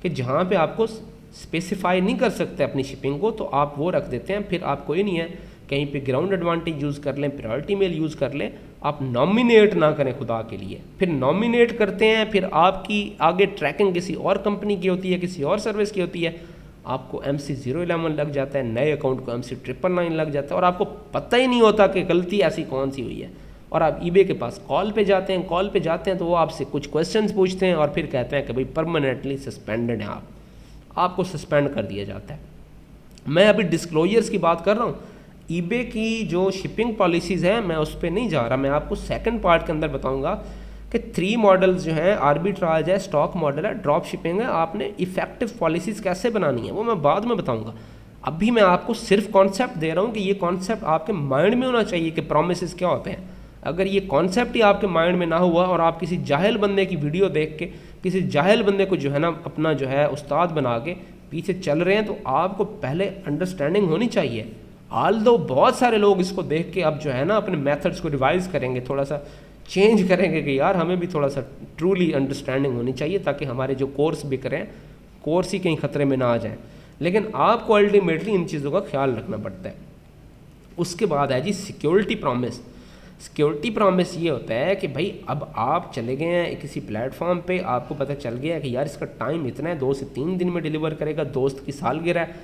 कि जहाँ पे आपको स्पेसिफाई नहीं कर सकते अपनी शिपिंग को, तो आप वो रख देते हैं। फिर आप कोई नहीं है, कहीं पे ग्राउंड एडवांटेज यूज़ कर लें, प्रायोरिटी मेल यूज़ कर लें, आप नॉमिनेट ना करें खुदा के लिए। फिर नॉमिनेट करते हैं, फिर आपकी आगे ट्रैकिंग किसी और कंपनी की होती है, किसी और सर्विस की होती है, आपको MC011 लग जाता है, नए अकाउंट को MC999 लग जाता है, और आपको पता ही नहीं होता कि गलती ऐसी कौन सी हुई है। और आप eBay के पास कॉल पे जाते हैं, तो वो आपसे कुछ क्वेश्चंस पूछते हैं और फिर कहते हैं कि भाई परमानेंटली सस्पेंडेड है, आपको सस्पेंड कर दिया जाता है। मैं अभी डिस्क्लोजर्स की बात कर रहा हूँ, eBay की जो शिपिंग पॉलिसीज़ हैं मैं उस पर नहीं जा रहा। मैं आपको सेकंड पार्ट के अंदर बताऊँगा कि 3 मॉडल्स जो हैं, आर्बिट्राज है, स्टॉक मॉडल है, ड्रॉप शिपिंग है, आपने इफेक्टिव पॉलिसीज़ कैसे बनानी है वो मैं बाद में बताऊंगा। अभी मैं आपको सिर्फ कॉन्सेप्ट दे रहा हूँ कि ये कॉन्सेप्ट आपके माइंड में होना चाहिए कि प्रॉमिसेस क्या होते हैं। अगर ये कॉन्सेप्ट ही आपके माइंड में ना हुआ और आप किसी जाहिल बंदे की वीडियो देख के किसी जाहिल बंदे को जो है ना अपना जो है उस्ताद बना के पीछे चल रहे हैं, तो आपको पहले अंडरस्टैंडिंग होनी चाहिए। आल्दो बहुत सारे लोग इसको देख के अब जो है ना अपने मेथड्स को रिवाइज करेंगे, थोड़ा सा चेंज करेंगे कि यार हमें भी थोड़ा सा ट्रूली अंडरस्टैंडिंग होनी चाहिए, ताकि हमारे जो कोर्स बिक रहे हैं कोर्स ही कहीं ख़तरे में ना आ जाए। लेकिन आपको अल्टीमेटली इन चीज़ों का ख्याल रखना पड़ता है। उसके बाद है जी सिक्योरिटी प्रॉमिस। सिक्योरिटी प्रॉमिस ये होता है कि भाई अब आप चले गए हैं किसी प्लेटफॉर्म पे, आपको पता चल गया है कि यार इसका टाइम इतना है, 2 से 3 दिन में डिलीवर करेगा, दोस्त की सालगिरह है,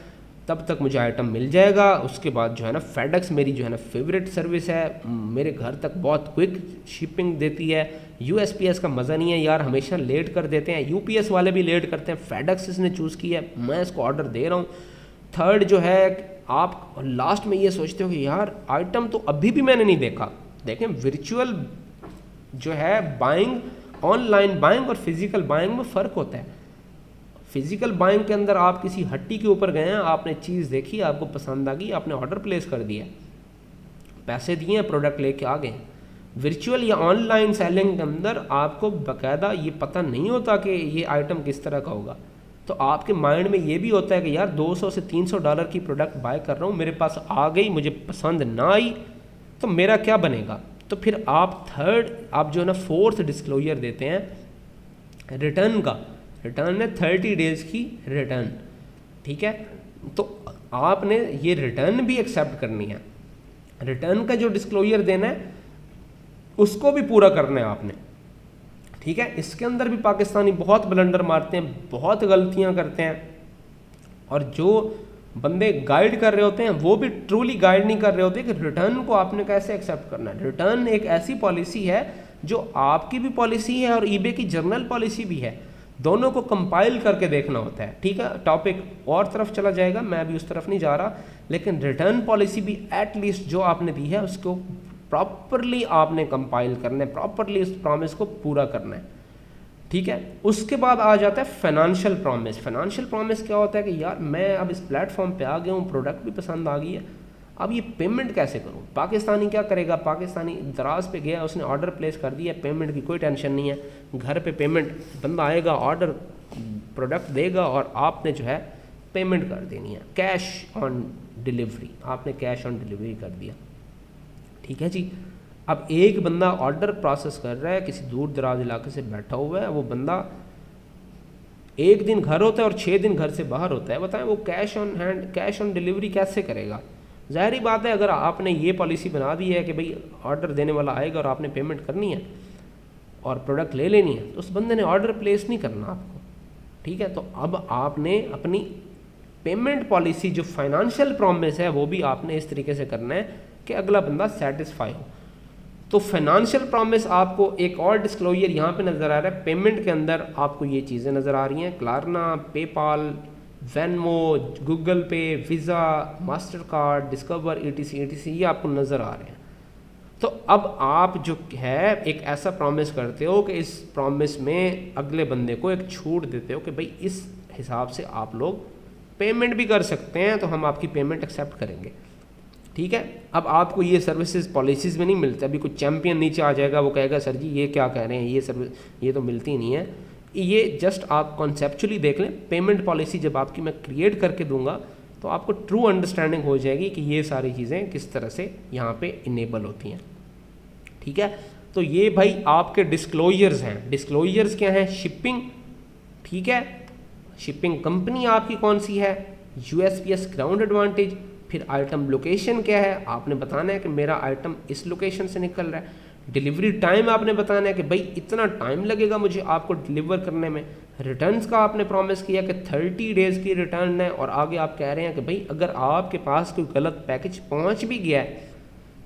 तब तक मुझे आइटम मिल जाएगा। उसके बाद जो है ना फेडेक्स मेरी जो है ना फेवरेट सर्विस है, मेरे घर तक बहुत क्विक शिपिंग देती है। यूएसपीएस का मज़ा नहीं है यार, हमेशा लेट कर देते हैं, यूपीएस वाले भी लेट करते हैं, फेडेक्स इसने चूज़ किया है, मैं इसको ऑर्डर दे रहा हूँ। थर्ड जो है, आप लास्ट में ये सोचते हो कि यार आइटम तो अभी भी मैंने नहीं देखा। देखें वर्चुअल जो है बाइंग, ऑनलाइन बाइंग और फिजिकल बाइंग में फ़र्क होता है। फिजिकल बाइंग के अंदर आप किसी हट्टी के ऊपर गए हैं, आपने चीज़ देखी, आपको पसंद आ गई, आपने ऑर्डर प्लेस कर दिया, पैसे दिए, प्रोडक्ट लेके आ गए। वर्चुअल या ऑनलाइन सेलिंग के अंदर आपको बाकायदा ये पता नहीं होता कि ये आइटम किस तरह का होगा। तो आपके माइंड में ये भी होता है कि यार $200 से $300 की प्रोडक्ट बाय कर रहा हूँ, मेरे पास आ गई, मुझे पसंद ना आई तो मेरा क्या बनेगा। तो फिर आप जो है ना फोर्थ डिस्क्लोजर देते हैं रिटर्न का। रिटर्न है 30 डेज़ की रिटर्न, ठीक है। तो आपने ये रिटर्न भी एक्सेप्ट करनी है, रिटर्न का जो डिस्क्लोजर देना है उसको भी पूरा करना है आपने, ठीक है। इसके अंदर भी पाकिस्तानी बहुत ब्लंडर मारते हैं, बहुत गलतियां करते हैं, और जो बंदे गाइड कर रहे होते हैं वो भी ट्रूली गाइड नहीं कर रहे होते कि रिटर्न को आपने कैसे एक्सेप्ट करना है। रिटर्न एक ऐसी पॉलिसी है जो आपकी भी पॉलिसी है और ईबे की जर्नल पॉलिसी भी है, दोनों को कंपाइल करके देखना होता है, ठीक है। टॉपिक और तरफ चला जाएगा, मैं अभी उस तरफ नहीं जा रहा, लेकिन रिटर्न पॉलिसी भी एटलीस्ट जो आपने दी है उसको प्रॉपरली आपने कंपाइल करना है, प्रॉपरली उस प्रॉमिस को पूरा करना है, ठीक है। उसके बाद आ जाता है फाइनेंशियल प्रॉमिस। फाइनेंशियल प्रॉमिस क्या होता है कि यार मैं अब इस प्लेटफॉर्म पे आ गया हूँ, प्रोडक्ट भी पसंद आ गई है, अब ये पेमेंट कैसे करूँ। पाकिस्तानी क्या करेगा, पाकिस्तानी दराज पे गया, उसने ऑर्डर प्लेस कर दिया, पेमेंट की कोई टेंशन नहीं है, घर पे पेमेंट, बंदा आएगा, ऑर्डर प्रोडक्ट देगा और आपने जो है पेमेंट कर देनी है, कैश ऑन डिलीवरी, आपने कैश ऑन डिलीवरी कर दिया, ठीक है जी। अब एक बंदा ऑर्डर प्रोसेस कर रहा है, किसी दूर दराज इलाके से बैठा हुआ है, वो बंदा 1 दिन घर होता है और 6 दिन घर से बाहर होता है, बताएं वो cash on hand, cash on delivery कैसे करेगा। ज़ाहिर बात है, अगर आपने ये पॉलिसी बना दी है कि भाई ऑर्डर देने वाला आएगा और आपने पेमेंट करनी है और प्रोडक्ट ले लेनी है, तो उस बंदे ने ऑर्डर प्लेस नहीं करना आपको, ठीक है। तो अब आपने अपनी पेमेंट पॉलिसी जो फाइनेंशियल प्रॉमिस है वो भी आपने इस तरीके से करना है कि अगला बंदा सेटिस्फाई हो। तो फाइनेंशियल प्रॉमिस आपको एक और डिस्क्लोजर यहाँ पे नज़र आ रहा है, पेमेंट के अंदर आपको ये चीज़ें नज़र आ रही हैं, क्लारना, पेपाल, वेनमो, गूगल पे, visa, master card, discover, ETC ये आपको नज़र आ रहे हैं। तो अब आप जो है एक ऐसा प्रॉमिस करते हो कि इस प्रॉमिस में अगले बंदे को एक छूट देते हो कि भाई इस हिसाब से आप लोग पेमेंट भी कर सकते हैं, तो हम आपकी पेमेंट एक्सेप्ट करेंगे, ठीक है। अब आपको ये सर्विसेज पॉलिसीज़ में नहीं मिलते, अभी कुछ चैम्पियन नीचे आ जाएगा, वो कहेगा सर जी ये क्या कह रहे हैं, ये सर्विस ये तो मिलती नहीं है। ये जस्ट आप कॉन्सेप्चुअली देख लें, पेमेंट पॉलिसी जब आपकी मैं क्रिएट करके दूंगा तो आपको ट्रू अंडरस्टैंडिंग हो जाएगी कि ये सारी चीज़ें किस तरह से यहाँ पे इनेबल होती हैं, ठीक है। तो ये भाई आपके डिस्क्लोजर्स हैं। डिस्क्लोजर्स क्या हैं, शिपिंग, ठीक है, शिपिंग कंपनी आपकी कौन सी है, USPS ग्राउंड एडवांटेज, फिर आइटम लोकेशन क्या है, आपने बताना है कि मेरा आइटम इस लोकेशन से निकल रहा है, डिलीवरी टाइम आपने बताना है कि भाई इतना टाइम लगेगा मुझे आपको डिलीवर करने में, रिटर्न्स का आपने प्रॉमिस किया कि 30 डेज़ की रिटर्न है, और आगे आप कह रहे हैं कि भाई अगर आपके पास कोई गलत पैकेज पहुंच भी गया है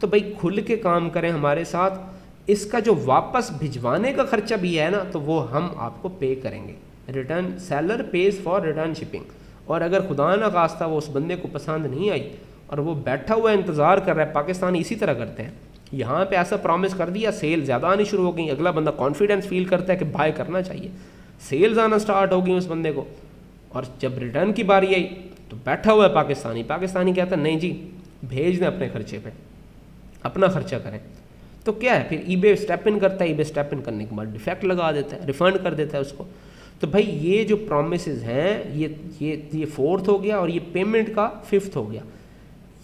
तो भाई खुल के काम करें हमारे साथ, इसका जो वापस भिजवाने का खर्चा भी है ना तो वो हम आपको पे करेंगे, return seller page for return shipping. और अगर खुदा ना खास्ता वो उस बंदे को पसंद नहीं आई और वो बैठा हुआ इंतज़ार कर रहा है, पाकिस्तानी इसी तरह करते हैं, यहाँ पे ऐसा प्रॉमिस कर दिया, सेल ज़्यादा आनी शुरू हो गई, अगला बंदा कॉन्फिडेंस फील करता है कि बाय करना चाहिए, सेल्स आना स्टार्ट हो गई उस बंदे को, और जब रिटर्न की बारी आई तो बैठा हुआ है पाकिस्तानी कहता है नहीं जी भेज दें अपने खर्चे पे, अपना खर्चा करें। तो क्या है, फिर ईबे स्टेप इन करता है, ईबे स्टेप इन करने के बाद डिफेक्ट लगा देता है, रिफंड कर देता है उसको। तो भाई ये जो प्रॉमिसेस हैं ये 4th हो गया, और ये पेमेंट का 5th हो गया।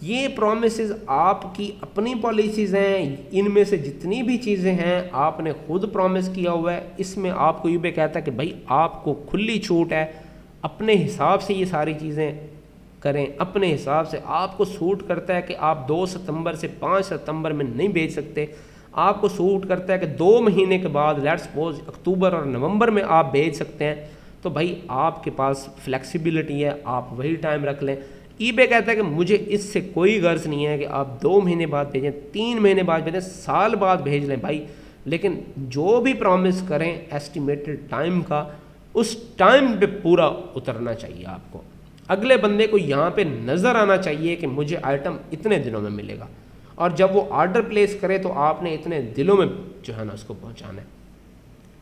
ये प्रोमिसेस आपकी अपनी पॉलिसीज़ हैं, इनमें से जितनी भी चीज़ें हैं आपने खुद प्रॉमिस किया हुआ है। इसमें आपको ईबे कहता है कि भाई आपको खुली छूट है, अपने हिसाब से ये सारी चीज़ें करें, अपने हिसाब से। आपको सूट करता है कि आप 2 सितंबर से 5 सितंबर में नहीं बेच सकते, आपको सूट करता है कि 2 महीने के बाद लेट्स सपोज अक्टूबर और नवंबर में आप बेच सकते हैं, तो भाई आपके पास फ्लेक्सिबिलिटी है, आप वही टाइम रख लें। ईबे कहता है कि मुझे इससे कोई गर्ज नहीं है कि आप 2 महीने बाद भेजें, 3 महीने बाद भेजें, साल बाद भेज लें भाई, लेकिन जो भी प्रॉमिस करें एस्टिमेटेड टाइम का, उस टाइम पे पूरा उतरना चाहिए आपको। अगले बंदे को यहाँ पे नज़र आना चाहिए कि मुझे आइटम इतने दिनों में मिलेगा, और जब वो ऑर्डर प्लेस करे तो आपने इतने दिनों में जो है ना उसको पहुँचाना है।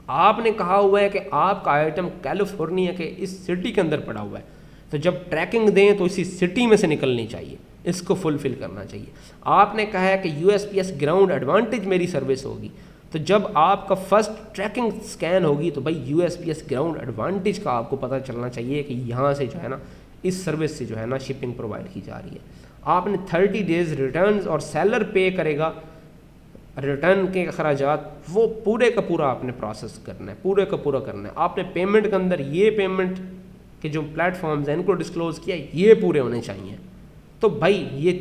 आपने कहा हुआ है कि आपका आइटम कैलिफोर्निया के इस सिटी के अंदर पड़ा हुआ है, तो जब ट्रैकिंग दें तो इसी सिटी में से निकलनी चाहिए, इसको फुलफ़िल करना चाहिए। आपने कहा है कि यूएसपीएस ग्राउंड एडवांटेज मेरी सर्विस होगी, तो जब आपका फर्स्ट ट्रैकिंग स्कैन होगी तो भाई यूएसपीएस ग्राउंड एडवांटेज का आपको पता चलना चाहिए कि यहाँ से जो है ना इस सर्विस से जो है ना शिपिंग प्रोवाइड की जा रही है। आपने 30 डेज़ रिटर्न और सेलर पे करेगा रिटर्न के अखराजात, वो पूरे का पूरा आपने प्रोसेस करना है, पूरे का पूरा करना है। आपने पेमेंट के अंदर ये पेमेंट के जो प्लेटफॉर्म्स हैं इनको डिस्क्लोज़ किया, ये पूरे होने चाहिए। तो भाई ये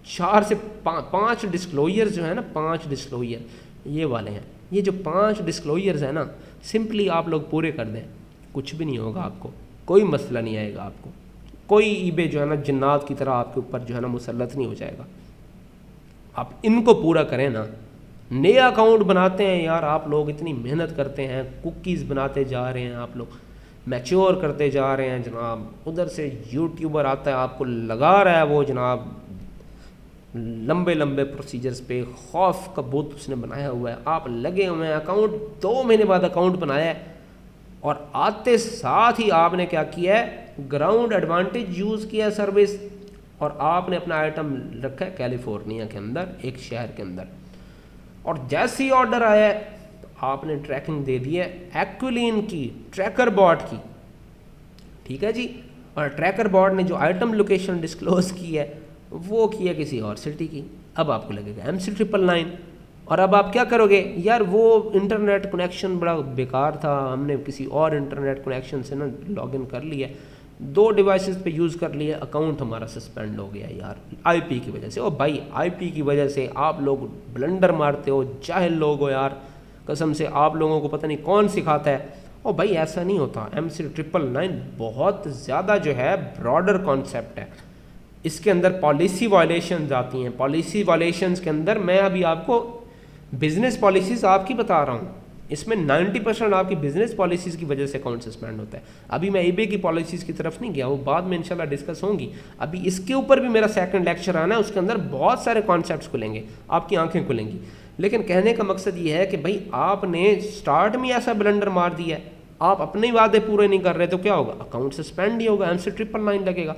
4 से 5 डिस्क्लोजर्स जो है ना, 5 डिस्क्लोजर ये वाले हैं, ये जो 5 डिस्क्लोजर्स हैं ना, सिंपली आप लोग पूरे कर दें, कुछ भी नहीं होगा, आपको कोई मसला नहीं आएगा, आपको कोई ईबे जो है ना जिन्नात की तरह आपके ऊपर जो है ना मुसल्लत नहीं हो जाएगा। आप इनको पूरा करें ना। नया अकाउंट बनाते हैं यार आप लोग, इतनी मेहनत करते हैं, कुकीज़ बनाते जा रहे हैं आप लोग, मैच्योर करते जा रहे हैं जनाब। उधर से यूट्यूबर आता है आपको लगा रहा है वो जनाब लंबे लंबे प्रोसीजर्स पे, खौफ का बूथ उसने बनाया हुआ है, आप लगे हुए हैं। अकाउंट 2 महीने बाद अकाउंट बनाया है, और आते साथ ही आपने क्या किया है, ग्राउंड एडवांटेज यूज़ किया सर्विस, और आपने अपना आइटम रखा है कैलिफोर्निया के अंदर, एक शहर के अंदर। और जैसे ही ऑर्डर आया है तो आपने ट्रैकिंग दे दी है एक्विलिन की, ट्रैकर बॉट की, ठीक है जी। और ट्रैकर बॉट ने जो आइटम लोकेशन डिस्क्लोज की है वो की है किसी और सिटी की। अब आपको लगेगा MC999, और अब आप क्या करोगे, यार वो इंटरनेट कनेक्शन बड़ा बेकार था, हमने किसी और इंटरनेट कनेक्शन से ना लॉगिन कर लिया, 2 डिवाइसेस पे यूज़ कर लिया, अकाउंट हमारा सस्पेंड हो गया यार IP की वजह से। ओ भाई IP की वजह से आप लोग ब्लंडर मारते हो, जाहिल लोग हो यार, कसम से आप लोगों को पता नहीं कौन सिखाता है। ओ भाई ऐसा नहीं होता, MC999 बहुत ज़्यादा जो है ब्रॉडर कॉन्सेप्ट है, इसके अंदर पॉलिसी वायलेशंस आती हैं। पॉलिसी वायलेशंस के अंदर मैं अभी आपको बिजनेस पॉलिसीज़ आपकी बता रहा हूँ, इसमें 90% आपकी बिजनेस पॉलिसीज़ की वजह से अकाउंट सस्पेंड होता है। अभी मैं ईबे की पॉलिसीज़ की तरफ नहीं गया, वो बाद में इंशाल्लाह डिस्कस होंगी। अभी इसके ऊपर भी मेरा सेकंड लेक्चर आना है, उसके अंदर बहुत सारे कॉन्सेप्ट्स खुलेंगे, आपकी आंखें खुलेंगी। लेकिन कहने का मकसद ये है कि भाई आपने स्टार्ट में ऐसा ब्लंडर मार दिया है, आप अपने वादे पूरे नहीं कर रहे, तो क्या होगा, अकाउंट सस्पेंड ही होगा, MC999 लगेगा।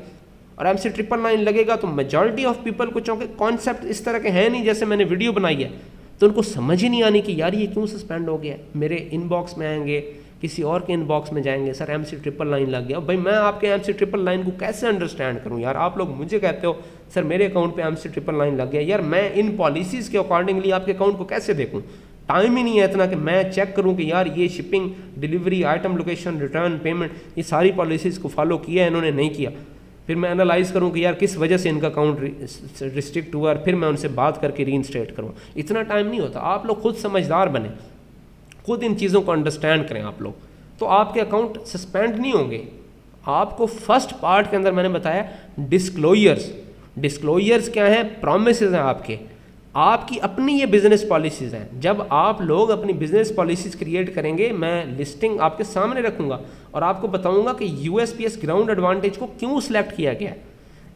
और MC999 लगेगा तो मेजॉरिटी ऑफ पीपल को, चूँकि कॉन्सेप्ट इस तरह के हैं नहीं जैसे मैंने वीडियो बनाई है, तो उनको समझ ही नहीं आनी कि यार ये क्यों सस्पेंड हो गया। मेरे इनबॉक्स में आएंगे, किसी और के इनबॉक्स में जाएंगे, सर MC999 लग गया। भाई मैं आपके MC999 को कैसे अंडरस्टैंड करूं यार। आप लोग मुझे कहते हो सर मेरे अकाउंट पे MC999 लग गया, यार मैं इन पॉलिसीज़ के अकॉर्डिंगली आपके अकाउंट को कैसे देखूँ। टाइम ही नहीं है इतना कि मैं चेक करूँ कि यार ये shipping, delivery, item location, return, payment, ये सारी पॉलिसीज़ को फॉलो किया है इन्होंने, नहीं किया। फिर मैं एनालाइज़ करूं कि यार किस वजह से इनका अकाउंट रिस्ट्रिक्ट हुआ, और फिर मैं उनसे बात करके रीइंस्टेट करूं। इतना टाइम नहीं होता। आप लोग खुद समझदार बने, खुद इन चीज़ों को अंडरस्टैंड करें आप लोग, तो आपके अकाउंट सस्पेंड नहीं होंगे। आपको फर्स्ट पार्ट के अंदर मैंने बताया डिस्क्लोजर्स। डिस्क्लोजर्स क्या हैं, प्रॉमिसेस हैं आपकी अपनी ये बिजनेस पॉलिसीज़ हैं। जब आप लोग अपनी बिजनेस पॉलिसीज़ क्रिएट करेंगे, मैं लिस्टिंग आपके सामने रखूंगा और आपको बताऊंगा कि यूएसपीएस ग्राउंड एडवांटेज को क्यों सिलेक्ट किया गया,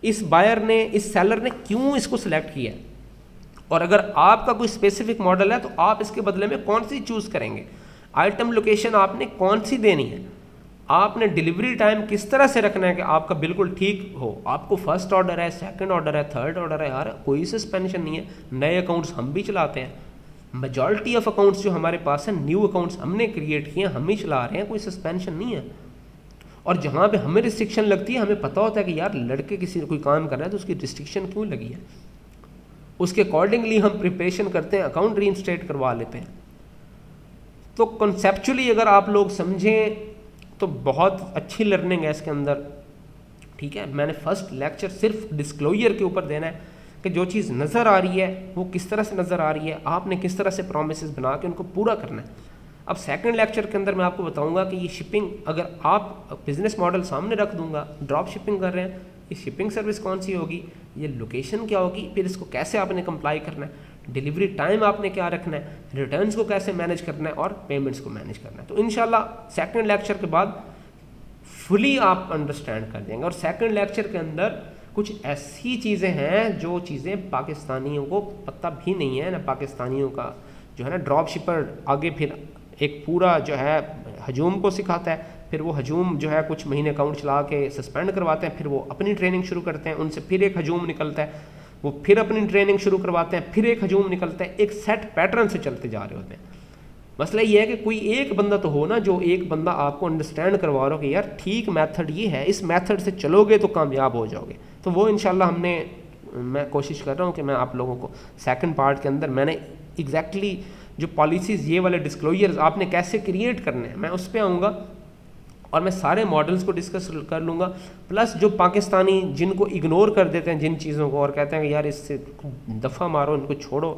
इस बायर ने, इस सेलर ने क्यों इसको सिलेक्ट किया, और अगर आपका कोई स्पेसिफिक मॉडल है तो आप इसके बदले में कौन सी चूज़ करेंगे, आइटम लोकेशन आपने कौन सी देनी है, आपने डिलीवरी टाइम किस तरह से रखना है कि आपका बिल्कुल ठीक हो। आपको फर्स्ट ऑर्डर है, सेकंड ऑर्डर है, थर्ड ऑर्डर है, यार कोई सस्पेंशन नहीं है। नए अकाउंट्स हम भी चलाते हैं, मेजॉरिटी ऑफ अकाउंट्स जो हमारे पास हैं न्यू अकाउंट्स हमने क्रिएट किए हैं, हम ही चला रहे हैं, कोई सस्पेंशन नहीं है। और जहाँ पे हमें रिस्ट्रिक्शन लगती है हमें पता होता है कि यार लड़के किसी कोई काम कर रहा है तो उसकी रिस्ट्रिक्शन क्यों लगी है, उसके अकॉर्डिंगली हम प्रिपरेशन करते हैं, अकाउंट रीइंस्टेट करवा लेते हैं। तो कॉन्सेप्चुअली अगर आप लोग समझें तो बहुत अच्छी लर्निंग है इसके अंदर, ठीक है। मैंने फर्स्ट लेक्चर सिर्फ डिस्क्लोजर के ऊपर देना है कि जो चीज़ नज़र आ रही है वो किस तरह से नज़र आ रही है, आपने किस तरह से प्रोमिसेस बना के उनको पूरा करना है। अब सेकंड लेक्चर के अंदर मैं आपको बताऊंगा कि ये शिपिंग, अगर आप बिजनेस मॉडल सामने रख दूंगा, ड्रॉप शिपिंग कर रहे हैं, ये शिपिंग सर्विस कौन सी होगी, ये लोकेशन क्या होगी, फिर इसको कैसे आपने कंप्लाई करना है, डिलीवरी टाइम आपने क्या रखना है, रिटर्न्स को कैसे मैनेज करना है और पेमेंट्स को मैनेज करना है। तो इंशाल्लाह सेकंड लेक्चर के बाद फुली आप अंडरस्टैंड कर देंगे। और सेकंड लेक्चर के अंदर कुछ ऐसी चीज़ें हैं जो चीज़ें पाकिस्तानियों को पता भी नहीं है ना, पाकिस्तानियों का जो है ना ड्रॉप शिपर आगे फिर एक पूरा जो है हजूम को सिखाता है, फिर वो हजूम जो है कुछ महीने अकाउंट चला के सस्पेंड करवाते हैं, फिर वो अपनी ट्रेनिंग शुरू करते हैं, उनसे फिर एक हजूम निकलता है, वो फिर अपनी ट्रेनिंग शुरू करवाते हैं, फिर एक हजूम निकलता है, एक सेट पैटर्न से चलते जा रहे होते हैं। मसला ये है कि कोई एक बंदा तो हो ना जो एक बंदा आपको अंडरस्टैंड करवा रहा हो कि यार ठीक मेथड ये है, इस मेथड से चलोगे तो कामयाब हो जाओगे। तो वो इंशाल्लाह मैं कोशिश कर रहा हूँ कि मैं आप लोगों को सेकंड पार्ट के अंदर मैंने एग्जैक्टली जो पॉलिसीज़ ये वाले डिस्क्लोजर्स आपने कैसे क्रिएट करने हैं मैं उस पर आऊँगा और मैं सारे मॉडल्स को डिस्कस कर लूँगा। प्लस जो पाकिस्तानी जिनको इग्नोर कर देते हैं जिन चीज़ों को और कहते हैं कि यार इससे दफ़ा मारो, इनको छोड़ो,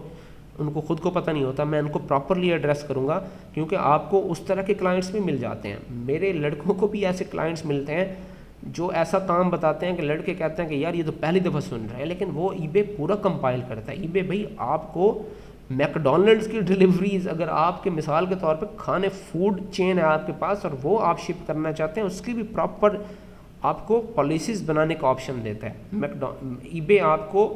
उनको खुद को पता नहीं होता, मैं इनको प्रॉपरली एड्रेस करूँगा, क्योंकि आपको उस तरह के क्लाइंट्स भी मिल जाते हैं। मेरे लड़कों को भी ऐसे क्लाइंट्स मिलते हैं जो ऐसा काम बताते हैं कि लड़के कहते हैं कि यार ये तो पहली दफ़ा सुन रहे हैं, लेकिन वो ईबे पूरा कंपाइल करता है। ईबे भाई आपको मैकडोनल्ड्स की डिलीवरीज, अगर आपके मिसाल के तौर पे खाने फूड चेन है आपके पास और वो आप शिप करना चाहते हैं, उसकी भी प्रॉपर आपको पॉलिसीज़ बनाने का ऑप्शन देता है। ईबे आपको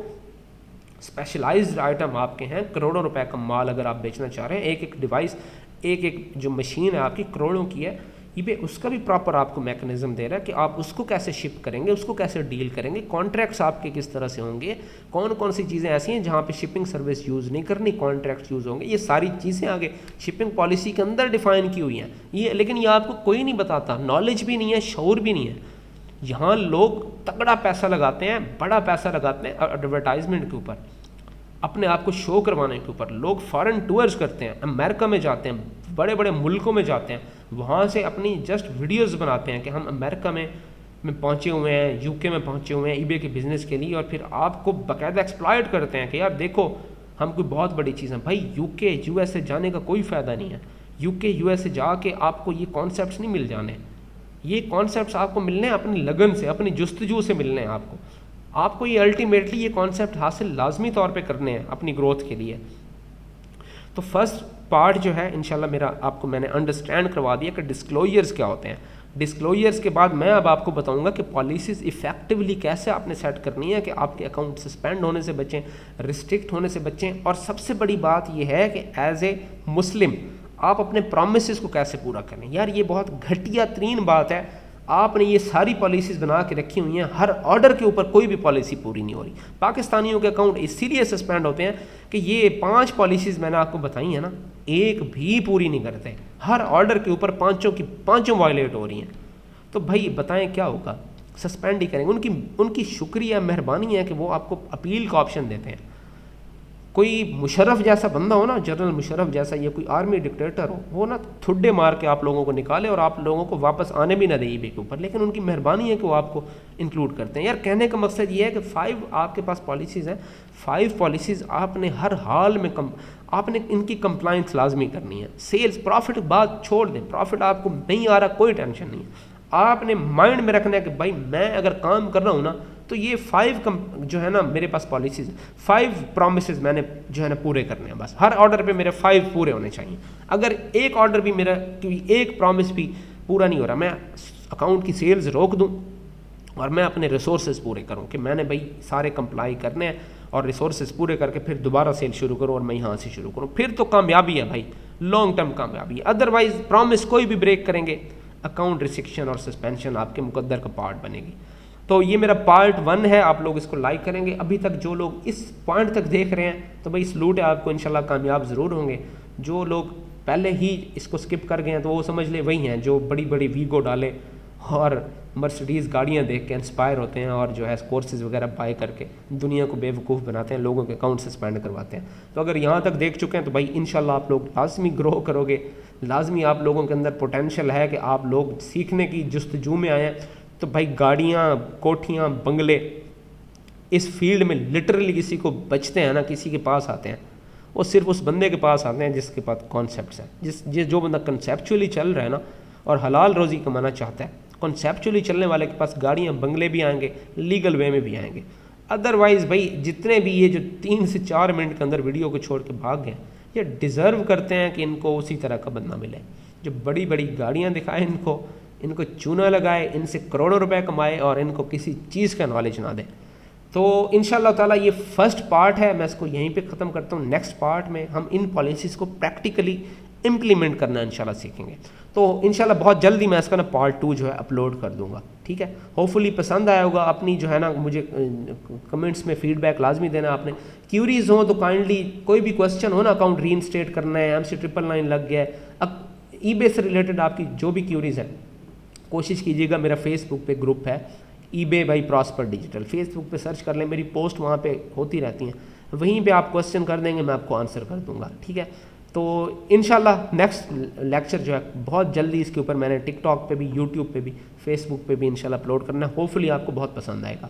स्पेशलाइज्ड आइटम आपके हैं, करोड़ों रुपए का माल अगर आप बेचना चाह रहे हैं, एक एक डिवाइस, एक एक जो मशीन है आपकी करोड़ों की है, ईबे उसका भी प्रॉपर आपको मैकेनिज्म दे रहा है कि आप उसको कैसे शिप करेंगे, उसको कैसे डील करेंगे, कॉन्ट्रैक्ट्स आपके किस तरह से होंगे, कौन कौन सी चीज़ें ऐसी हैं जहाँ पे शिपिंग सर्विस यूज़ नहीं करनी, कॉन्ट्रैक्ट्स यूज़ होंगे। ये सारी चीज़ें आगे शिपिंग पॉलिसी के अंदर डिफाइन की हुई हैं ये, लेकिन ये आपको कोई नहीं बताता, नॉलेज भी नहीं है, शऊर भी नहीं है। यहाँ लोग तगड़ा पैसा लगाते हैं, बड़ा पैसा लगाते हैं एडवर्टाइजमेंट के ऊपर, अपने आप को शो करवाने के ऊपर। लोग फॉरेन टूर्स करते हैं, अमेरिका में जाते हैं, बड़े बड़े मुल्कों में जाते हैं, वहाँ से अपनी जस्ट वीडियोस बनाते हैं कि हम अमेरिका में पहुँचे हुए हैं, यूके में पहुँचे हुए हैं ईबे के बिज़नेस के लिए, और फिर आपको बाकायदा एक्सप्लॉइट करते हैं कि यार देखो हम कोई बहुत बड़ी चीज़ है। भाई यूके यूएसए जाने का कोई फ़ायदा नहीं है। यूके यूएसए जाके आपको ये कॉन्सेप्ट्स नहीं मिल जाने, ये कॉन्सेप्ट्स आपको मिलने हैं अपनी लगन से, अपनी जुस्तजू से मिलने हैं आपको ये अल्टीमेटली ये कॉन्सेप्ट हासिल लाजमी तौर पे करने हैं अपनी ग्रोथ के लिए। तो फर्स्ट पार्ट जो है इंशाल्लाह मेरा आपको मैंने अंडरस्टैंड करवा दिया कि डिस्क्लोजर्स क्या होते हैं। डिस्क्लोजर्स के बाद मैं अब आपको बताऊंगा कि पॉलिसीज़ इफेक्टिवली कैसे आपने सेट करनी है कि आपके अकाउंट सस्पेंड होने से बचें, रिस्ट्रिक्ट होने से बचें। और सबसे बड़ी बात यह है कि एज ए मुस्लिम आप अपने प्रॉमिसेस को कैसे पूरा करें। यार ये बहुत घटिया तरीन बात है, आपने ये सारी पॉलिसीज़ बना के रखी हुई हैं, हर ऑर्डर के ऊपर कोई भी पॉलिसी पूरी नहीं हो रही। पाकिस्तानियों के अकाउंट इसीलिए सस्पेंड होते हैं कि ये 5 पॉलिसीज़ मैंने आपको बताई हैं ना, एक भी पूरी नहीं करते, हर ऑर्डर के ऊपर पाँचों की पाँचों वायलेट हो रही हैं। तो भाई बताएं क्या होगा, सस्पेंड ही करेंगे। उनकी शुक्रिया मेहरबानी है कि वो आपको अपील का ऑप्शन देते हैं। कोई मुशर्रफ जैसा बंदा हो ना, जनरल मुशर्रफ जैसा, या कोई आर्मी डिक्टेटर हो, वो ना ठुड्डे मार के आप लोगों को निकाले और आप लोगों को वापस आने भी ना दे ईबे के ऊपर, लेकिन उनकी मेहरबानी है कि वो आपको इंक्लूड करते हैं। यार कहने का मकसद ये है कि 5 आपके पास पॉलिसीज़ हैं, 5 पॉलिसीज़ आपने हर हाल में आपने इनकी कंप्लाइंस लाजमी करनी है। सेल्स प्रॉफिट बात छोड़ दें, प्रॉफिट आपको नहीं आ रहा कोई टेंशन नहीं है, आपने माइंड में रखना है कि भाई मैं अगर काम कर रहा हूँ ना तो ये 5 जो है ना मेरे पास पॉलिसीज़, 5 प्रॉमिसेस मैंने जो है ना पूरे करने हैं। बस हर ऑर्डर पे मेरे 5 पूरे होने चाहिए। अगर एक ऑर्डर भी मेरा कोई एक प्रॉमिस भी पूरा नहीं हो रहा, मैं अकाउंट की सेल्स रोक दूं और मैं अपने रिसोर्सेज पूरे करूं कि मैंने भाई सारे कंप्लाई करने हैं और रिसोर्सेज पूरे करके फिर दोबारा सेल शुरू करूं और मैं यहाँ से शुरू करूँ, फिर तो कामयाबी है भाई, लॉन्ग टर्म कामयाबी है। अदरवाइज प्रॉमिस कोई भी ब्रेक करेंगे, अकाउंट रिस्ट्रिक्शन और सस्पेंशन आपके मुकद्दर का पार्ट बनेगी। तो ये मेरा पार्ट 1 है, आप लोग इसको लाइक करेंगे। अभी तक जो लोग इस पॉइंट तक देख रहे हैं तो भाई सलूट है आपको, इंशाल्लाह कामयाब ज़रूर होंगे। जो लोग पहले ही इसको स्किप कर गए हैं तो वो समझ ले वही हैं जो बड़ी बड़ी वीगो डाले और मर्सिडीज़ गाड़ियाँ देख के इंस्पायर होते हैं और जो है कोर्सेज़ वगैरह बाय करके दुनिया को बेवकूफ़ बनाते हैं, लोगों के अकाउंट सस्पेंड करवाते हैं। तो अगर यहाँ तक देख चुके हैं तो भाई इंशाल्लाह आप लोग लाजमी ग्रो करोगे, लाजमी आप लोगों के अंदर पोटेंशियल है कि आप लोग सीखने की जस्तजू में आए हैं। तो भाई गाड़ियाँ, कोठियाँ, बंगले इस फील्ड में लिटरली किसी को बचते हैं ना, किसी के पास आते हैं, वो सिर्फ उस बंदे के पास आते हैं जिसके पास कॉन्सेप्ट्स हैं। जो बंदा कंसेप्चुअली चल रहा है ना और हलाल रोज़ी कमाना चाहता है, कॉन्सेप्चुअली चलने वाले के पास गाड़ियाँ, बंगले भी आएंगे, लीगल वे में भी आएंगे। अदरवाइज़ भाई जितने भी ये जो 3 से 4 मिनट के अंदर वीडियो को छोड़ के भाग गए, ये डिज़र्व करते हैं कि इनको उसी तरह का बंदा मिले जो बड़ी बड़ी गाड़ियाँ दिखाए, इनको चूना लगाए, इनसे करोड़ों रुपए कमाए और इनको किसी चीज़ का नॉलेज ना दे। तो इंशाल्लाह ताला ये फर्स्ट पार्ट है, मैं इसको यहीं पे ख़त्म करता हूँ। नेक्स्ट पार्ट में हम इन पॉलिसीज़ को प्रैक्टिकली इम्प्लीमेंट करना इंशाल्लाह सीखेंगे। तो इंशाल्लाह बहुत जल्दी मैं इसका ना पार्ट 2 जो है अपलोड कर दूंगा, ठीक है। होपफुली पसंद आया होगा। अपनी जो है ना मुझे कमेंट्स में फीडबैक लाजमी देना। आपने क्यूरीज हो तो काइंडली कोई भी क्वेश्चन हो ना, अकाउंट रीइंस्टेट करना है, MC999 लग गया है, अब ईबे से रिलेटेड आपकी जो भी क्यूरीज है कोशिश कीजिएगा। मेरा फेसबुक पे ग्रुप है eBay by prosper digital, Facebook पे सर्च कर लें, मेरी पोस्ट वहाँ पे होती रहती हैं, वहीं पे आप क्वेश्चन कर देंगे, मैं आपको आंसर कर दूंगा, ठीक है। तो इंशाल्लाह नेक्स्ट लेक्चर जो है बहुत जल्दी इसके ऊपर मैंने टिकटॉक पे भी, यूट्यूब पे भी, फेसबुक पे भी इंशाल्लाह अपलोड करना है। होपफुली आपको बहुत पसंद आएगा।